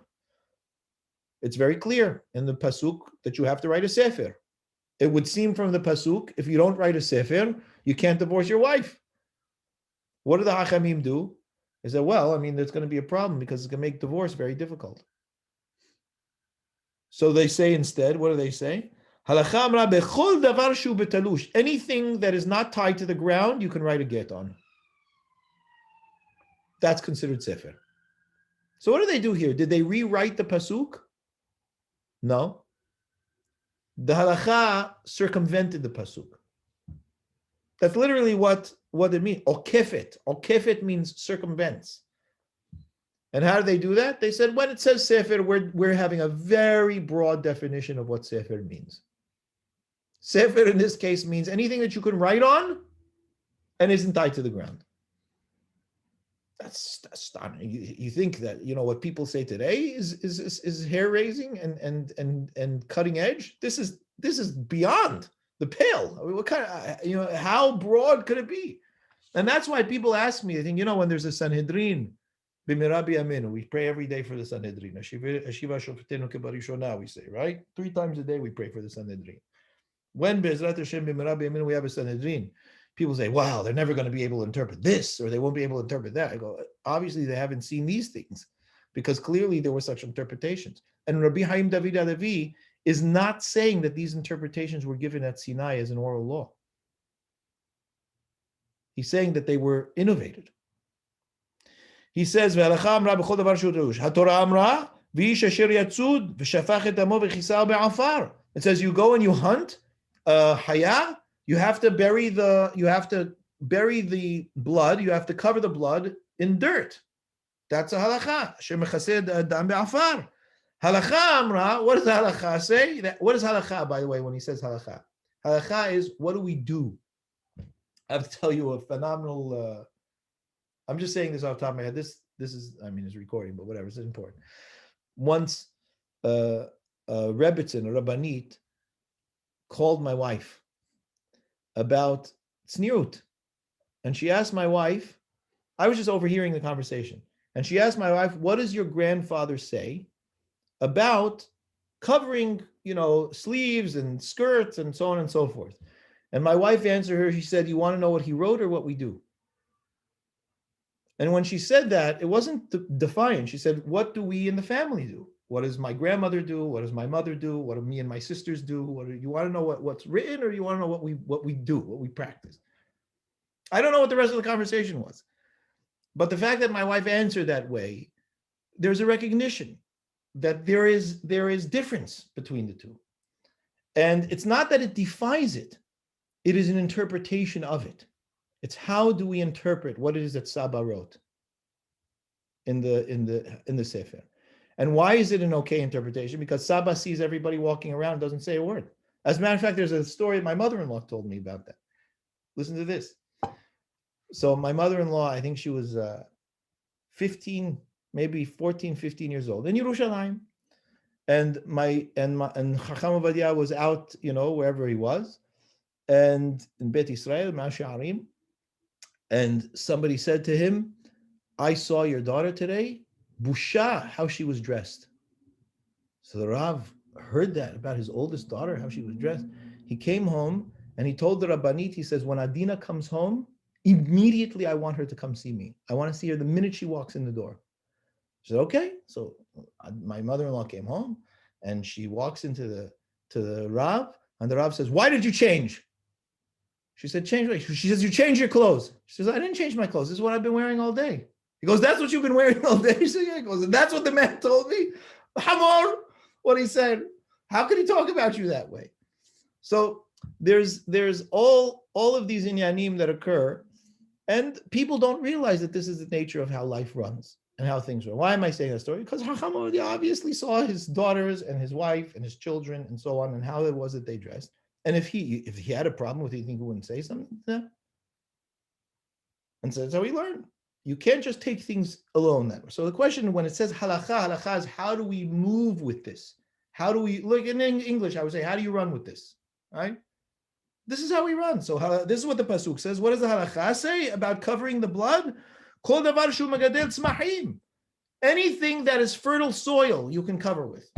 It's very clear in the Pasuk that you have to write a Sefer. It would seem from the Pasuk, if you don't write a Sefer, you can't divorce your wife. What do the Hachamim do? Is that, there's going to be a problem because it's going to make divorce very difficult. So they say instead, what do they say? Anything that is not tied to the ground, you can write a get on. That's considered sefer. So what do they do here? Did they rewrite the pasuk? No. The halacha circumvented the pasuk. That's literally what it means. Okefet. Okefet means circumvents. And how do they do that? They said when it says sefer, we're having a very broad definition of what sefer means. Sefer in this case means anything that you can write on and isn't tied to the ground. That's stunning. You think that what people say today is hair raising and cutting edge. This is beyond the pale. I mean, what kind of how broad could it be? And that's why people ask me. I think when there's a Sanhedrin, b'mirabi aminu, we pray every day for the Sanhedrin. Ashiva shofetenu kebarishona, we say, right? 3 times a day we pray for the Sanhedrin. When Be'ezrat Hashem b'mirabi aminu we have a Sanhedrin, people say, wow, they're never going to be able to interpret this, or they won't be able to interpret that. I go, obviously they haven't seen these things, because clearly there were such interpretations. And Rabbi Hayim David Halevi is not saying that these interpretations were given at Sinai as an oral law. He's saying that they were innovated. He says, "V'halacha amra b'chol davar shu terush. HaTorah amra v'ish asher yatzud v'shafach et damo v'chisar be'afar." It says you go and you hunt haya. You have to bury the blood. You have to cover the blood in dirt. That's a halacha. Asher mechased adam be'afar. Halakha amra. What does halakha say? What is halakha, by the way, when he says halakha? Halakha is, what do we do? I have to tell you a phenomenal. I'm just saying this off the top of my head. This is, it's recording, but whatever. It's important. Once, a Rebbitzin, a Rabbanit, called my wife about tzniut, and she asked my wife. I was just overhearing the conversation. And she asked my wife, what does your grandfather say about covering, sleeves and skirts and so on and so forth? And my wife answered her, she said, you want to know what he wrote or what we do? And when she said that, it wasn't defiant. She said, what do we in the family do? What does my grandmother do? What does my mother do? What do me and my sisters do? You want to know what's written, or you want to know what we do, what we practice? I don't know what the rest of the conversation was. But the fact that my wife answered that way, there's a recognition that there is difference between the two. And it's not that it defies it. It is an interpretation of it. It's how do we interpret what it is that Saba wrote in the Sefer. And why is it an okay interpretation? Because Saba sees everybody walking around, doesn't say a word. As a matter of fact, there's a story my mother-in-law told me about that. Listen to this. So my mother-in-law, I think she was 15, maybe 14, 15 years old in Yerushalayim. And Chacham Ovadia was out, wherever he was, and in Bet Israel, Ma'asharim, and somebody said to him, I saw your daughter today, Busha, how she was dressed. So the Rav heard that about his oldest daughter, how she was dressed. He came home and he told the Rabbanit, he says, when Adina comes home, immediately I want her to come see me. I want to see her the minute she walks in the door. She said, okay. So my mother-in-law came home and she walks into the Rav, and the Rav says, why did you change? She said, change what? She says, you changed your clothes. She says, I didn't change my clothes. This is what I've been wearing all day. He goes, that's what you've been wearing all day? She said, yeah. He goes, and that's what the man told me? Hamor, what he said. How could he talk about you that way? So there's all of these inyanim that occur, and people don't realize that this is the nature of how life runs and how things run. Why am I saying that story? Because Chacham obviously saw his daughters and his wife and his children and so on, and how it was that they dressed. And if he had a problem with it, you think he wouldn't say something? No. And so that's how he learned. You can't just take things alone that way. So the question, when it says halakha is how do we move with this? How do we, look in English, I would say, how do you run with this? Right? This is how we run. So this is what the pasuk says. What does the halakha say about covering the blood? Kol davar shu megadel tzmachim. Anything that is fertile soil, you can cover with.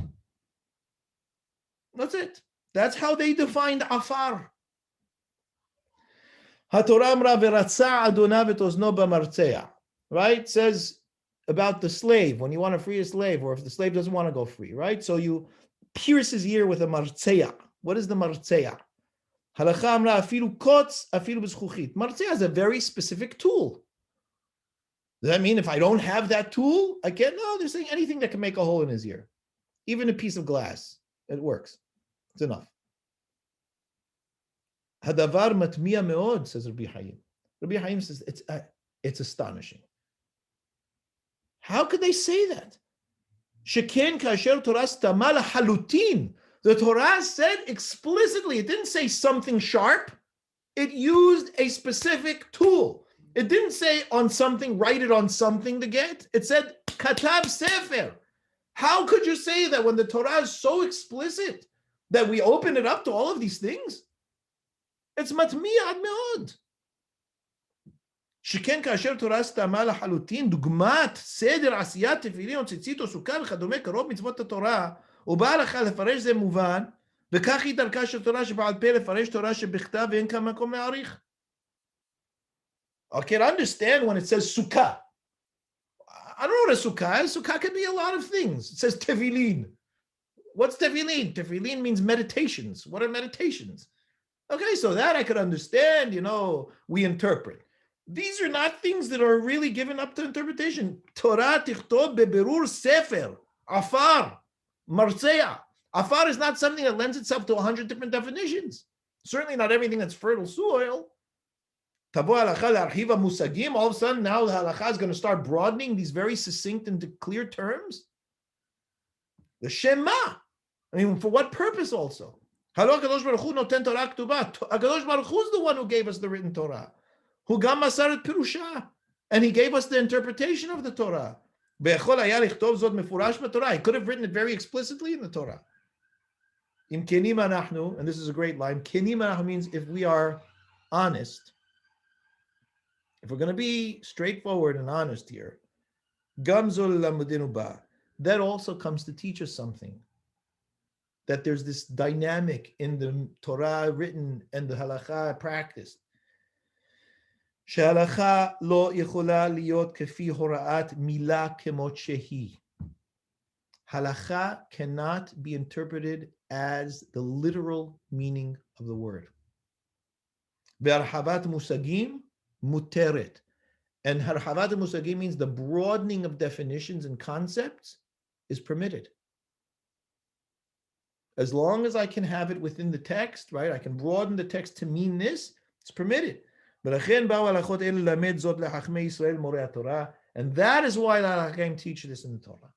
That's it. That's how they defined afar. HaTorah amra v'ratza adonav et ozno b'martzea. Right? Says about the slave, when you want to free a slave, or if the slave doesn't want to go free, right? So you pierce his ear with a martzea. What is the martzea? Halakha amra afilu kotz afilu b'zchuchit. Martzea is a very specific tool. Does that mean if I don't have that tool, I can't? No, they're saying anything that can make a hole in his ear. Even a piece of glass. It works. It's enough. Hadavar matmiya meod, says Rabbi Hayim. Rabbi Hayim says it's astonishing. How could they say that? Sheken kasher Torah stamal halutin. The Torah said explicitly, it didn't say something sharp. It used a specific tool. It didn't say on something, write it on something to get. It said katav sefer. How could you say that when the Torah is so explicit that we open it up to all of these things? It's matmiya ad meod. שכן כאשר תורה סתמה לחלוטין, דוגמת סדר עשיית תפילין או ציצית או סוכה וכדומה קרוב מצוות התורה, ובאה לך לפרש זה מובן, וכך היא דרכה של תורה שבעל פה לפרש תורה שבכתב ואין כאן מקום להעריך. I can understand when it says sukkah. I don't know what a sukkah is. Sukkah can be a lot of things. It says tefillin. What's tefillin? Tefillin means meditations. What are meditations? Okay, so that I could understand, we interpret. These are not things that are really given up to interpretation. Torah tichtov beberur sefer, afar, martzea. Afar is not something that lends itself to 100 different definitions. Certainly not everything that's fertile soil. Tavo halacha l'archiva musagim. All of a sudden, now the halacha is going to start broadening these very succinct and clear terms. The Shema. For what purpose also? HaKadosh Baruch Hu noten Torah k'tubah. HaKadosh Baruch Hu is the one who gave us the written Torah. Hu gam masar et pirusha. And he gave us the interpretation of the Torah. Be'echol haya lichtov zot mefurash b'Torah. He could have written it very explicitly in the Torah. Im kenim anachnu, and this is a great line, kenim anachnu means if we are honest, if we're going to be straightforward and honest here, That also comes to teach us something. That there's this dynamic in the Torah written and the halakha practiced. שההלכה לא יכולה להיות כפי הוראת מילה כמות שהיא. Halakha cannot be interpreted as the literal meaning of the word. והרחבת מושגים מותרת. And harhavat musagim means the broadening of definitions and concepts is permitted. As long as I can have it within the text, right? I can broaden the text to mean this, it's permitted. And that is why the Halakhic teach this in the Torah.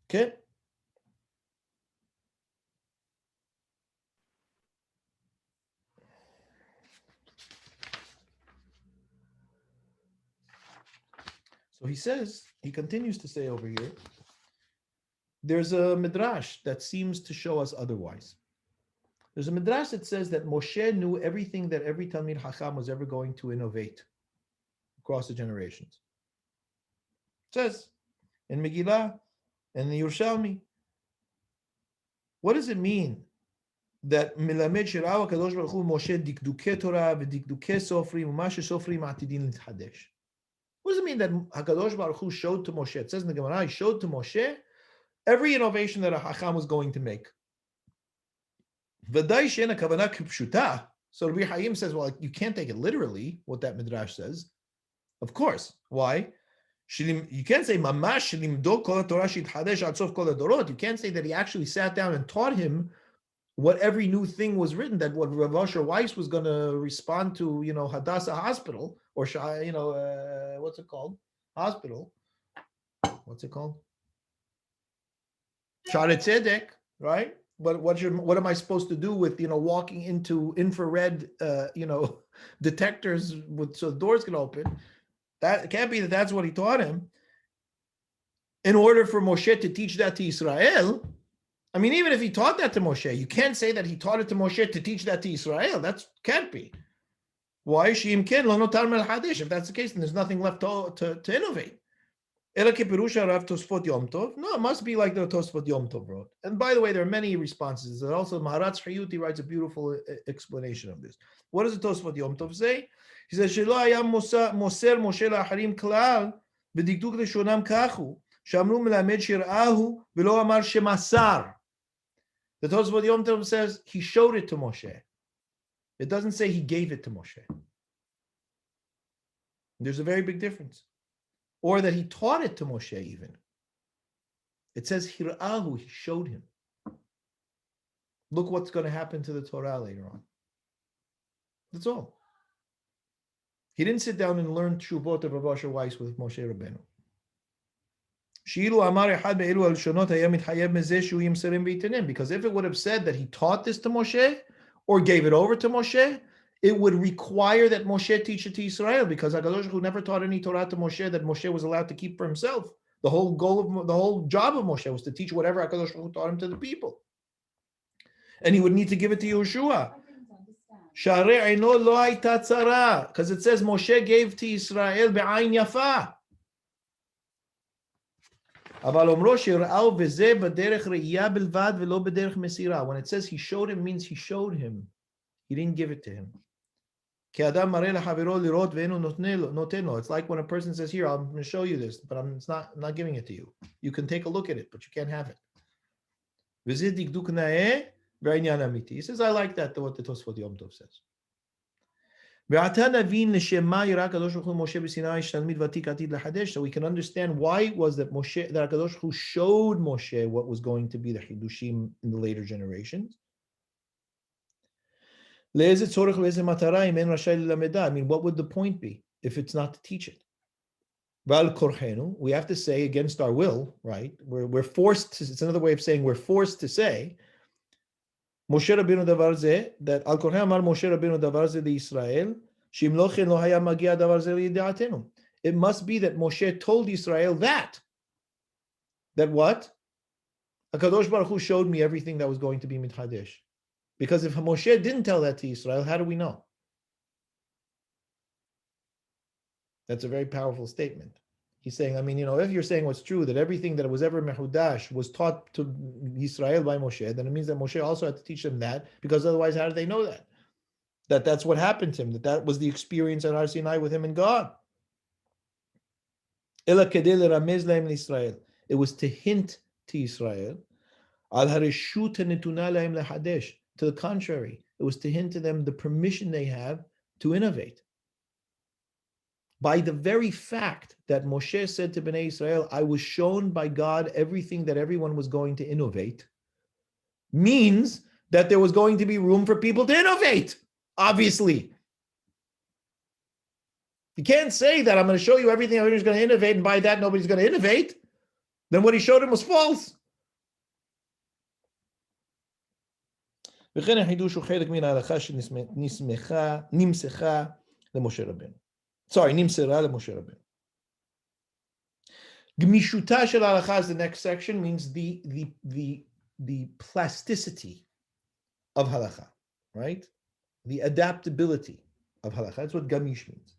Okay? So he continues to say over here, there's a midrash that seems to show us otherwise. There's a midrash that says that Moshe knew everything that every Talmid Chacham was ever going to innovate across the generations. It says in Megillah and the Yerushalmi. What does it mean that Milamed Shira'u HaKadosh Baruch Hu Moshe dikduke Torah v'dikduke Sofrim u'ma sheSofrim atidin l'tchadesh? What does it mean that HaKadosh Baruch Hu showed to Moshe? It says in the Gemara, he showed to Moshe every innovation that a Chacham was going to make. V'dai she'ena kavana k'pshuta. So Rabbi Hayim says, well, you can't take it literally, what that Midrash says. Of course. Why? You can't say, Mamash limdo kol Torah shitchadesh ad sof kol hadorot. You can't say that he actually sat down and taught him what every new thing was written, that what Rav Asher Weiss was going to respond to, Hadassah Hospital, or, what's it called? Hospital. What's it called? Sha'arei Tzedek, right? But what am I supposed to do with, walking into infrared, detectors so the doors can open? That it can't be that's what he taught him. In order for Moshe to teach that to Israel, I mean, even if he taught that to Moshe, you can't say that he taught it to Moshe to teach that to Israel. That can't be. Why? If that's the case, then there's nothing left to innovate. No, it must be like the Tosfot Yom Tov wrote. And by the way, there are many responses. And also, Maharatz Hayuti writes a beautiful explanation of this. What does the Tosfot Yom Tov say? He says, "Shelo haya moser Moshe la'acharim klal v'dikduk leshonam kachu she'amru melamed shir'ahu v'lo amar shemasar." The Tosfot Yom Tov says he showed it to Moshe. It doesn't say he gave it to Moshe. There's a very big difference. Or that he taught it to Moshe even. It says hir'ahu, he showed him. Look what's going to happen to the Torah later on. That's all. He didn't sit down and learn Teshubot of Rav Asher Weiss with Moshe Rabbeinu. Because if it would have said that he taught this to Moshe or gave it over to Moshe, it would require that Moshe teach it to Israel, because HaKadosh Baruch Hu never taught any Torah to Moshe that Moshe was allowed to keep for himself. The whole job of Moshe was to teach whatever HaKadosh Baruch Hu taught him to the people. And he would need to give it to Yehoshua. Because it says Moshe gave to Israel be'ayin yafa. When it says he showed him, means he showed him. He didn't give it to him. It's like when a person says, here, I'm going to show you this, but I'm not giving it to you. You can take a look at it, but you can't have it. He says, I like that, what the Tosfot Yom Tov says. So we can understand why it was that Moshe, that HaKadosh Baruch Hu showed Moshe what was going to be the Chidushim in the later generations. I mean, what would the point be if it's not to teach it? We have to say against our will, right? We're forced to, it's another way of saying we're forced to say Moshe Rabbeinu davar zeh, that Al Korhen Amar Moshe Rabbeinu davar zeh Yisrael, shim lo chen lo haya magia davar zeh liyidatenu. It must be that Moshe told Israel that what? HaKadosh Baruch Hu showed me everything that was going to be mitchadesh. Because if Moshe didn't tell that to Israel, how do we know? That's a very powerful statement. He's saying, I mean, if you're saying what's true, that everything that was ever mehudash was taught to Israel by Moshe, then it means that Moshe also had to teach them that, because otherwise, how did they know that? That's what happened to him, that was the experience at Har Sinai with him and God. It was to hint to Israel. To the contrary, it was to hint to them the permission they have to innovate. By the very fact that Moshe said to Bnei Israel, I was shown by God everything that everyone was going to innovate, means that there was going to be room for people to innovate, obviously. You can't say that I'm going to show you everything everyone's going to innovate, and by that nobody's going to innovate. Then what he showed him was false. וכן החידוש הוא חלק מן ההלכה שנמסרה למשה רבנו. נמסרה למשה רבנו. גמישותה של ההלכה, is the next section, means the plasticity of halakha, right? The adaptability of halakha. That's what gamish means.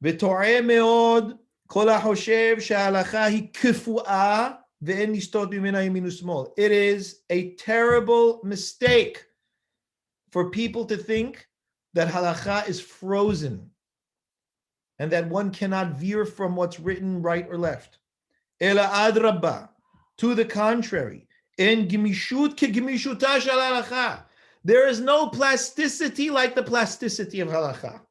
וטועה מאוד כל החושב שההלכה היא קפואה ואין לסטות ממנה ימין ושמאל. It is a terrible mistake for people to think that halakha is frozen and that one cannot veer from what's written right or left. Ela adrabba, to the contrary, in gemishut ke gemishuta shel halakha. There is no plasticity like the plasticity of halakha.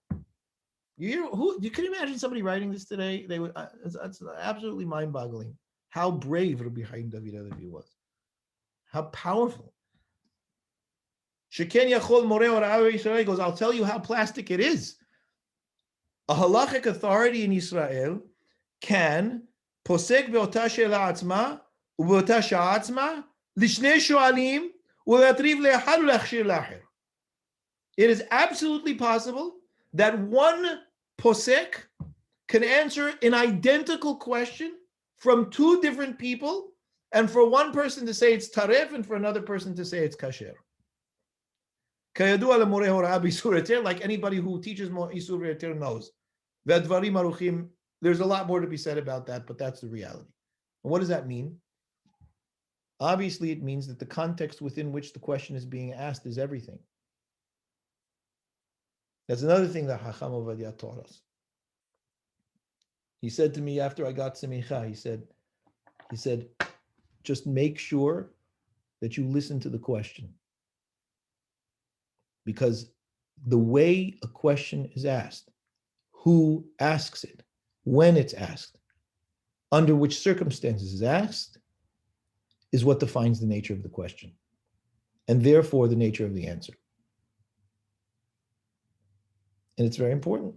You can imagine somebody writing this today? They would. It's absolutely mind-boggling how brave Rabbi Hayim David Halevi was. How powerful. Sheken Yachol Moreh Orav Yisrael goes, I'll tell you how plastic it is. A halachic authority in Israel can posek be'ota she'ela atzma u'be'ota sha'a atzma lishnei sho'alim u'latriv le'achad u'lachshir la'acher. It is absolutely possible that one posek can answer an identical question from two different people, and for one person to say it's taref and for another person to say it's kasher. Like anybody who teaches Isur V'Heter knows. There's a lot more to be said about that, but that's the reality. And what does that mean? Obviously, it means that the context within which the question is being asked is everything. That's another thing that Chacham Ovadia taught us. He said to me after I got Semicha, he said, just make sure that you listen to the question. Because the way a question is asked, who asks it, when it's asked, under which circumstances it's asked, is what defines the nature of the question, and therefore the nature of the answer. And it's very important.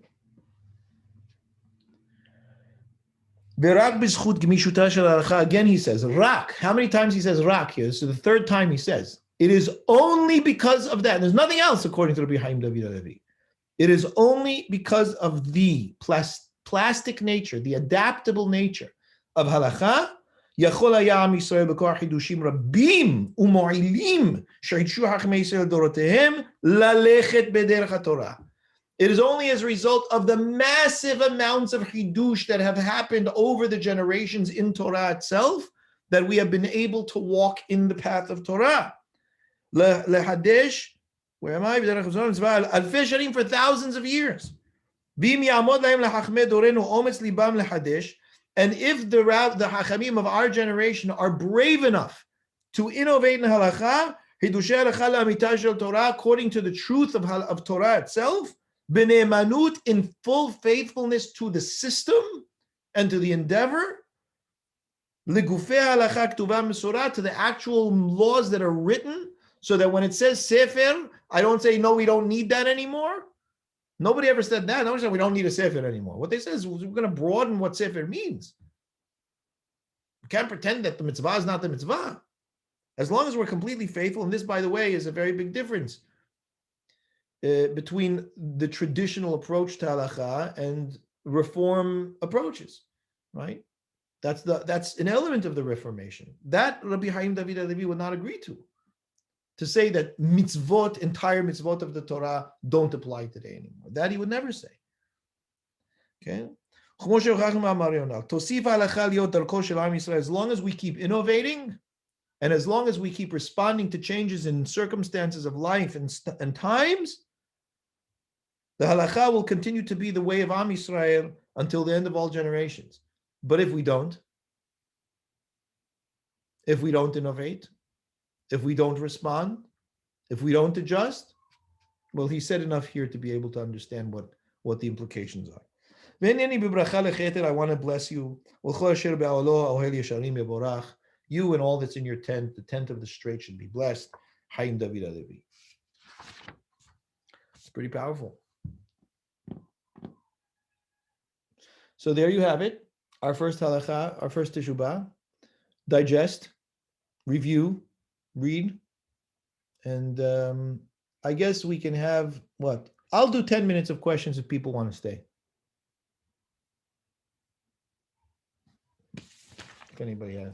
Again, he says, rak. How many times he says rak here? So the third time he says, it is only because of that. And there's nothing else, according to Rabbi Hayim David Halevi. It is only because of the plastic nature, the adaptable nature of halakha. יכול היה עם ישראל בכוח חידושים רבים ומועילים שחידשו חכמי ישראל לדורותיהם ללכת בדרך התורה. It is only as a result of the massive amounts of chidush that have happened over the generations in Torah itself that we have been able to walk in the path of Torah. Lehadesh, where am I? Alfei shanim, for thousands of years. And if the Hachamim of our generation are brave enough to innovate in halakha, according to the truth of Torah itself, b'ne'emanut, in full faithfulness to the system and to the endeavor, legufei halakha ktuva mesorah, to the actual laws that are written, so that when it says sefer, I don't say, no, we don't need that anymore. Nobody ever said that. Nobody said we don't need a sefer anymore. What they say is we're going to broaden what sefer means. We can't pretend that the mitzvah is not the mitzvah. As long as we're completely faithful, and this, by the way, is a very big difference between the traditional approach to halakha and reform approaches, right? That's an element of the Reformation. That Rabbi Hayim David Halevi would not agree to say that mitzvot, entire mitzvot of the Torah don't apply today anymore. That he would never say. Okay? As long as we keep innovating, and as long as we keep responding to changes in circumstances of life and times, the halakha will continue to be the way of Am Yisrael until the end of all generations. But if we don't innovate, if we don't respond, if we don't adjust, well, he said enough here to be able to understand what the implications are. I want to bless you. You and all that's in your tent, the tent of the straight, should be blessed. Hayim David Halevi. It's pretty powerful. So there you have it. Our first halakha, our first teshubah. Digest, review, read, and I guess we can have what? I'll do 10 minutes of questions if people want to stay. If anybody has.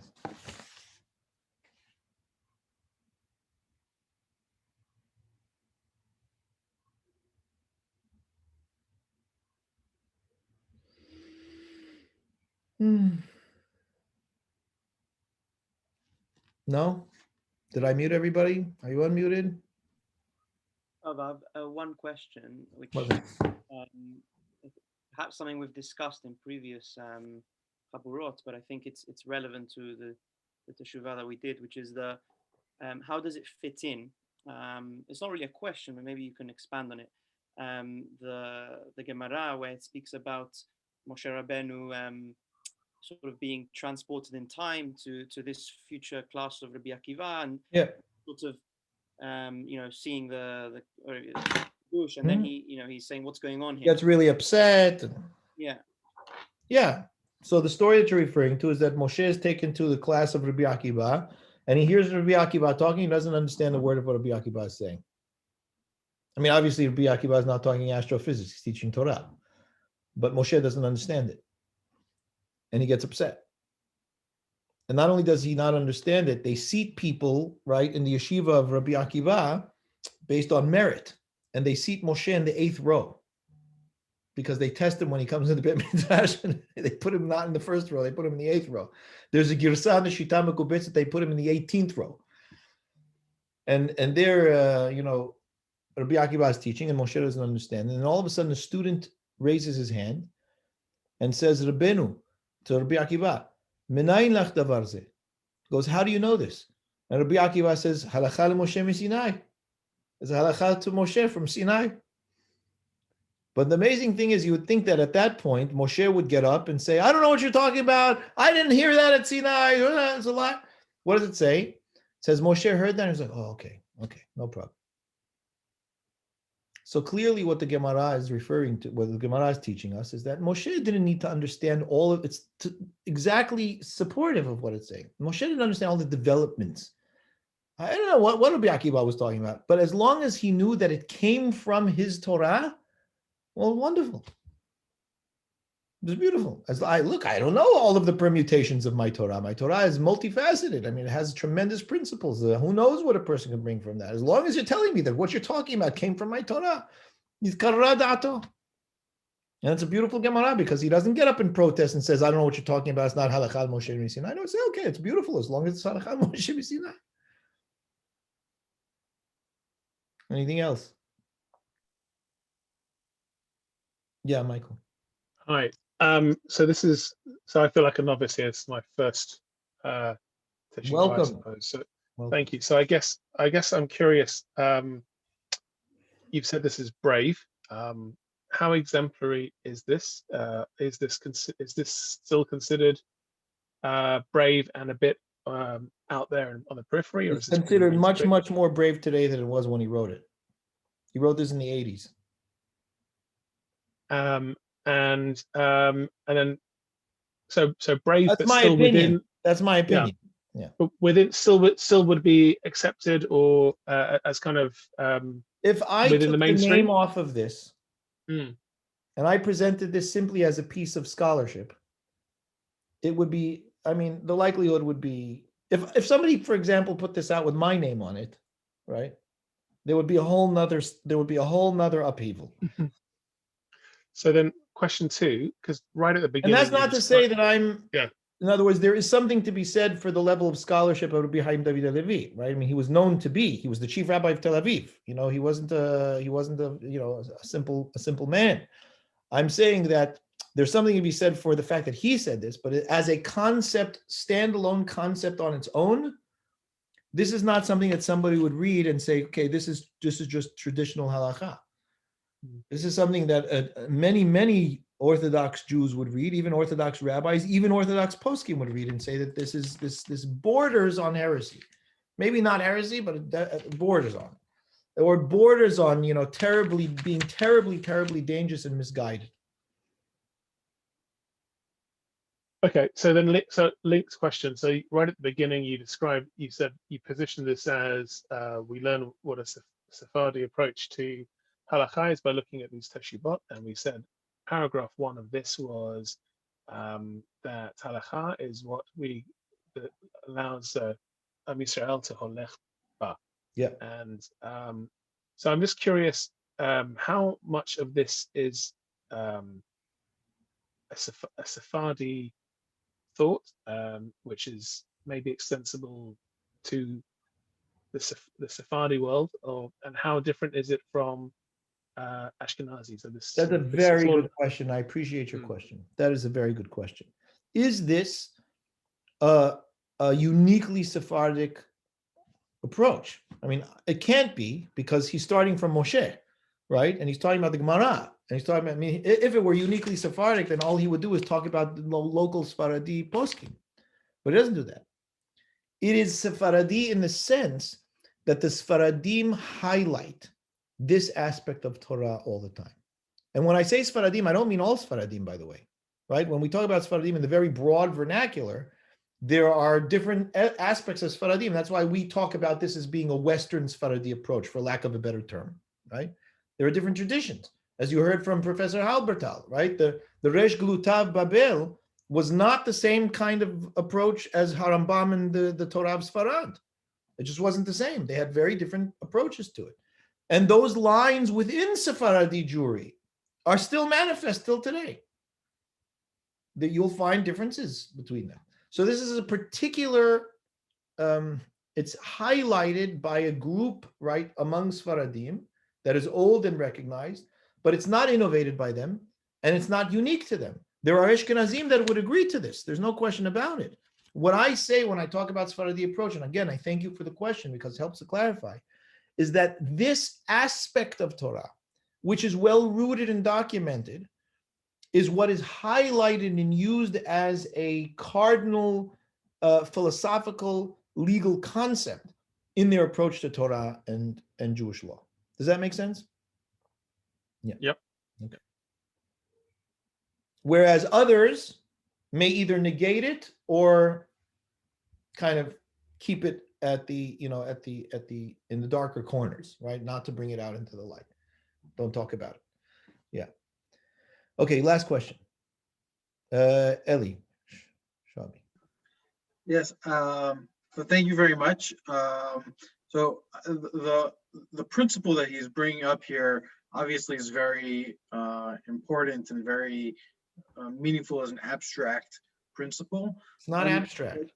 No? Did I mute everybody? Are you unmuted? One question, which Okay. perhaps something we've discussed in previous chaburot, but I think it's relevant to the teshuvah that we did, which is the how does it fit in? It's not really a question, but maybe you can expand on it. The Gemara, where it speaks about Moshe Rabbeinu sort of being transported in time to this future class of Rabbi Akiva, and sort of seeing the bush, and then he's saying, what's going on here? Gets really upset. Yeah. So the story that you're referring to is that Moshe is taken to the class of Rabbi Akiva, and he hears Rabbi Akiva talking. He doesn't understand a word of what Rabbi Akiva is saying. I mean, obviously, Rabbi Akiva is not talking astrophysics. He's teaching Torah. But Moshe doesn't understand it. And he gets upset. And not only does he not understand it, they seat people, right, in the yeshiva of Rabbi Akiva based on merit. And they seat Moshe in the 8th row because they test him when he comes into Bet Midrash. And they put him not in the 1st row, they put him in the 8th row. There's a girsa in the Shita Mekubetz that they put him in the 18th row. And there, Rabbi Akiva is teaching and Moshe doesn't understand. And then all of a sudden, a student raises his hand and says, Rabbeinu, to Rabbi Akiva, Minayin lach davar zeh. Goes, how do you know this? And Rabbi Akiva says, Halakha Moshe mi Sinai. It's a halakha to Moshe from Sinai. But the amazing thing is, you would think that at that point, Moshe would get up and say, I don't know what you're talking about. I didn't hear that at Sinai. It's a lot. What does it say? It says Moshe heard that and he's like, oh, okay, no problem. So clearly what the Gemara is referring to, what the Gemara is teaching us, is that Moshe didn't need to understand all of it's exactly supportive of what it's saying. Moshe didn't understand all the developments. I don't know what Rabbi Akiva was talking about, but as long as he knew that it came from his Torah, well, wonderful. It was beautiful. I don't know all of the permutations of my Torah. My Torah is multifaceted. I mean, it has tremendous principles. Who knows what a person can bring from that? As long as you're telling me that what you're talking about came from my Torah. And it's a beautiful Gemara because he doesn't get up and protest and says, I don't know what you're talking about. It's not Halakha Moshe Sinai. I don't say, okay, it's beautiful as long as it's Halakha Moshe Sinai. Anything else? Yeah, Michael. Hi. So I feel like a novice here. It's my first teshuvah, Welcome. I suppose. So Welcome. thank you. So I guess I'm curious. You've said this is brave. How exemplary is this? Is this still considered brave and a bit out there on the periphery, or It's is this considered much, mainstream? much more brave today than it was when he wrote it. He wrote this in the 80s. And then so brave, That's but my still opinion. within. That's my opinion. Yeah. But within still would be accepted or as kind of If I within took the the mainstream name off of this Mm. and I presented this simply as a piece of scholarship, it would be, I mean, the likelihood would be, if somebody, for example, put this out with my name on it, right? There would be a whole nother upheaval. So then question 2, because right at the And beginning. that's not to say that I'm. Yeah. In other words, there is something to be said for the level of scholarship of Rabbi Hayim David Halevi, right? I mean, he was known to be. He was the chief rabbi of Tel Aviv. You know, he wasn't a a simple man. I'm saying that there's something to be said for the fact that he said this, but as a concept, standalone concept on its own, this is not something that somebody would read and say, okay, this is just traditional halakha. This is something that many Orthodox Jews would read, even Orthodox rabbis, even Orthodox poskim would read and say that this borders on heresy. Maybe not heresy, but it borders on it. Or borders on, being terribly dangerous and misguided. Okay, so then Link's question. So right at the beginning, you said you positioned this as we learn what a Sephardi approach to halakha is by looking at these Teshubot, and we said paragraph 1 of this was that halakha is what that allows Israel to holech ba. Yeah. And so I'm just curious how much of this is a Sephardi thought, which is maybe extensible to the Sephardi world, and how different is it from Ashkenazi? So That's a very good question. I appreciate your question. That is a very good question. Is this a uniquely Sephardic approach? I mean, it can't be, because he's starting from Moshe, right? And he's talking about the Gemara. And he's talking about, if it were uniquely Sephardic, then all he would do is talk about the local Sephardi poskim. But he doesn't do that. It is Sephardi in the sense that the Sephardim highlight this aspect of Torah all the time. And when I say Sephardim, I don't mean all Sephardim, by the way, right? When we talk about Sephardim in the very broad vernacular, there are different aspects of Sephardim. That's why we talk about this as being a Western Sephardi approach, for lack of a better term, right? There are different traditions. As you heard from Professor Halbertal, right? The Resh Glutav Babel was not the same kind of approach as Harambam and the Torah of Sfarad. It just wasn't the same. They had very different approaches to it. And those lines within Sephardi Jewry are still manifest till today. That you'll find differences between them. So this is a particular, it's highlighted by a group, right, among Sfaradim that is old and recognized, but it's not innovated by them, and it's not unique to them. There are Ashkenazim that would agree to this. There's no question about it. What I say when I talk about Sephardi approach, and again, I thank you for the question because it helps to clarify, is that this aspect of Torah, which is well-rooted and documented, is what is highlighted and used as a cardinal philosophical legal concept in their approach to Torah and Jewish law. Does that make sense? Yeah. Yep. Okay. Whereas others may either negate it or kind of keep it at the in the darker corners, right? Not to bring it out into the light. Don't talk about it. Yeah. Okay, last question. Eli Shabi. Yes. So thank you very much. So the principle that he's bringing up here obviously is very important and very meaningful as an abstract principle. It's not abstract.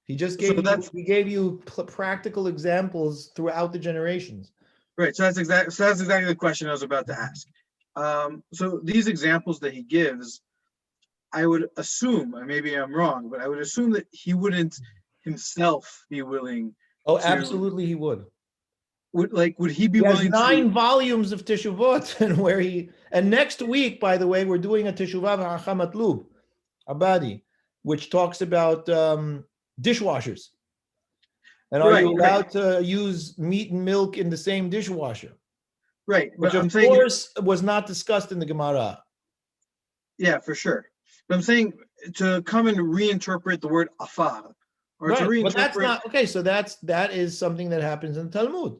He just So gave you practical examples throughout the generations. Right. So that's exactly the question I was about to ask. So these examples that he gives, I would assume, and maybe I'm wrong, but I would assume that he wouldn't himself be willing. Oh, absolutely, he would. Would he be willing? He has 9 volumes of Teshuvot, and next week, by the way, we're doing a Teshuvah v'Hachamat Lub, Abadi, which talks about dishwashers. And are you allowed to use meat and milk in the same dishwasher? Right. Which, of course, was not discussed in the Gemara. Yeah, for sure. But I'm saying to come and reinterpret the word afar, or to reinterpret. But that's not okay. So that is something that happens in Talmud.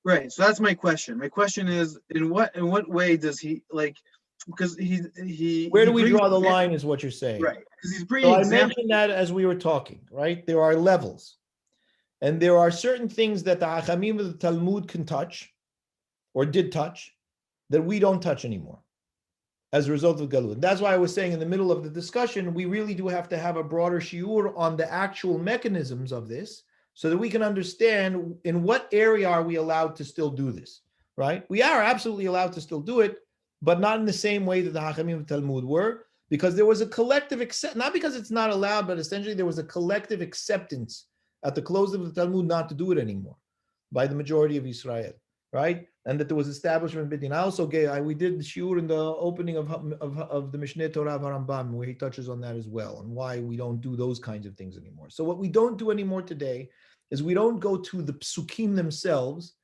Right. So that's my question. My question is, in what way does he like? Because he. Where do we draw the line? Is what you're saying, right? Because he's bringing. So I mentioned that as we were talking. Right. There are levels, and there are certain things that the Hachamim of the Talmud can touch, or did touch, that we don't touch anymore. as a result of Galut. That's why I was saying in the middle of the discussion, we really do have to have a broader shiur on the actual mechanisms of this so that we can understand in what area are we allowed to still do this, right? We are absolutely allowed to still do it, but not in the same way that the Hachamim of Talmud were, because there was a collective not because it's not allowed, but essentially there was a collective acceptance at the close of the Talmud not to do it anymore by the majority of Israel, right? And that there was establishment between. I also we did the shiur in the opening of the Mishneh Torah of Rambam, where he touches on that as well, and why we don't do those kinds of things anymore. So what we don't do anymore today is we don't go to the psukim themselves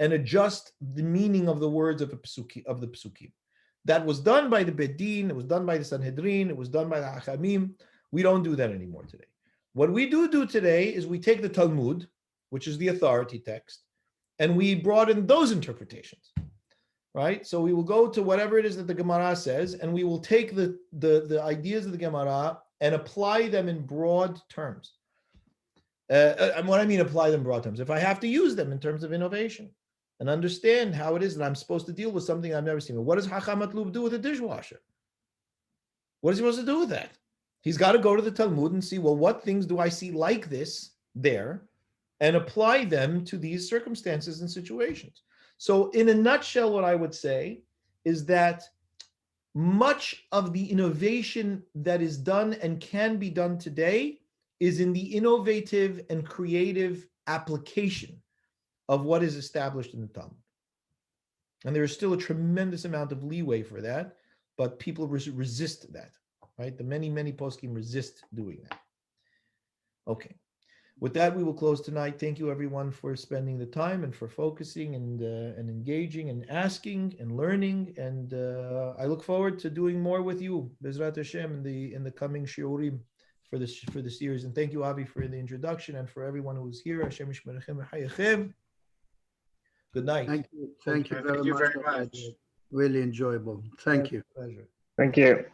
and adjust the meaning of the words of the psukim. That was done by the Bet Din, it was done by the Sanhedrin, it was done by the Hachamim. We don't do that anymore today. What we do today is we take the Talmud, which is the authority text, and we broaden those interpretations, right? So we will go to whatever it is that the Gemara says, and we will take the ideas of the Gemara and apply them in broad terms. And what I mean apply them in broad terms, if I have to use them in terms of innovation and understand how it is that I'm supposed to deal with something I've never seen. What does Hacham Matlub do with a dishwasher? What is he supposed to do with that? He's got to go to the Talmud and see, well, what things do I see like this there, and apply them to these circumstances and situations. So in a nutshell, what I would say is that much of the innovation that is done and can be done today is in the innovative and creative application of what is established in the Talmud. And there is still a tremendous amount of leeway for that, but people resist that, right? The many poskim resist doing that. Okay. With that, we will close tonight. Thank you, everyone, for spending the time and for focusing and engaging and asking and learning. And I look forward to doing more with you, Bezrat Hashem, in the coming shiurim for the series. And thank you, Avi, for the introduction, and for everyone who was here. Hashem yishmerechem v'chayechem. Good night. Thank you very much. Really enjoyable. Thank you. Pleasure. Thank you.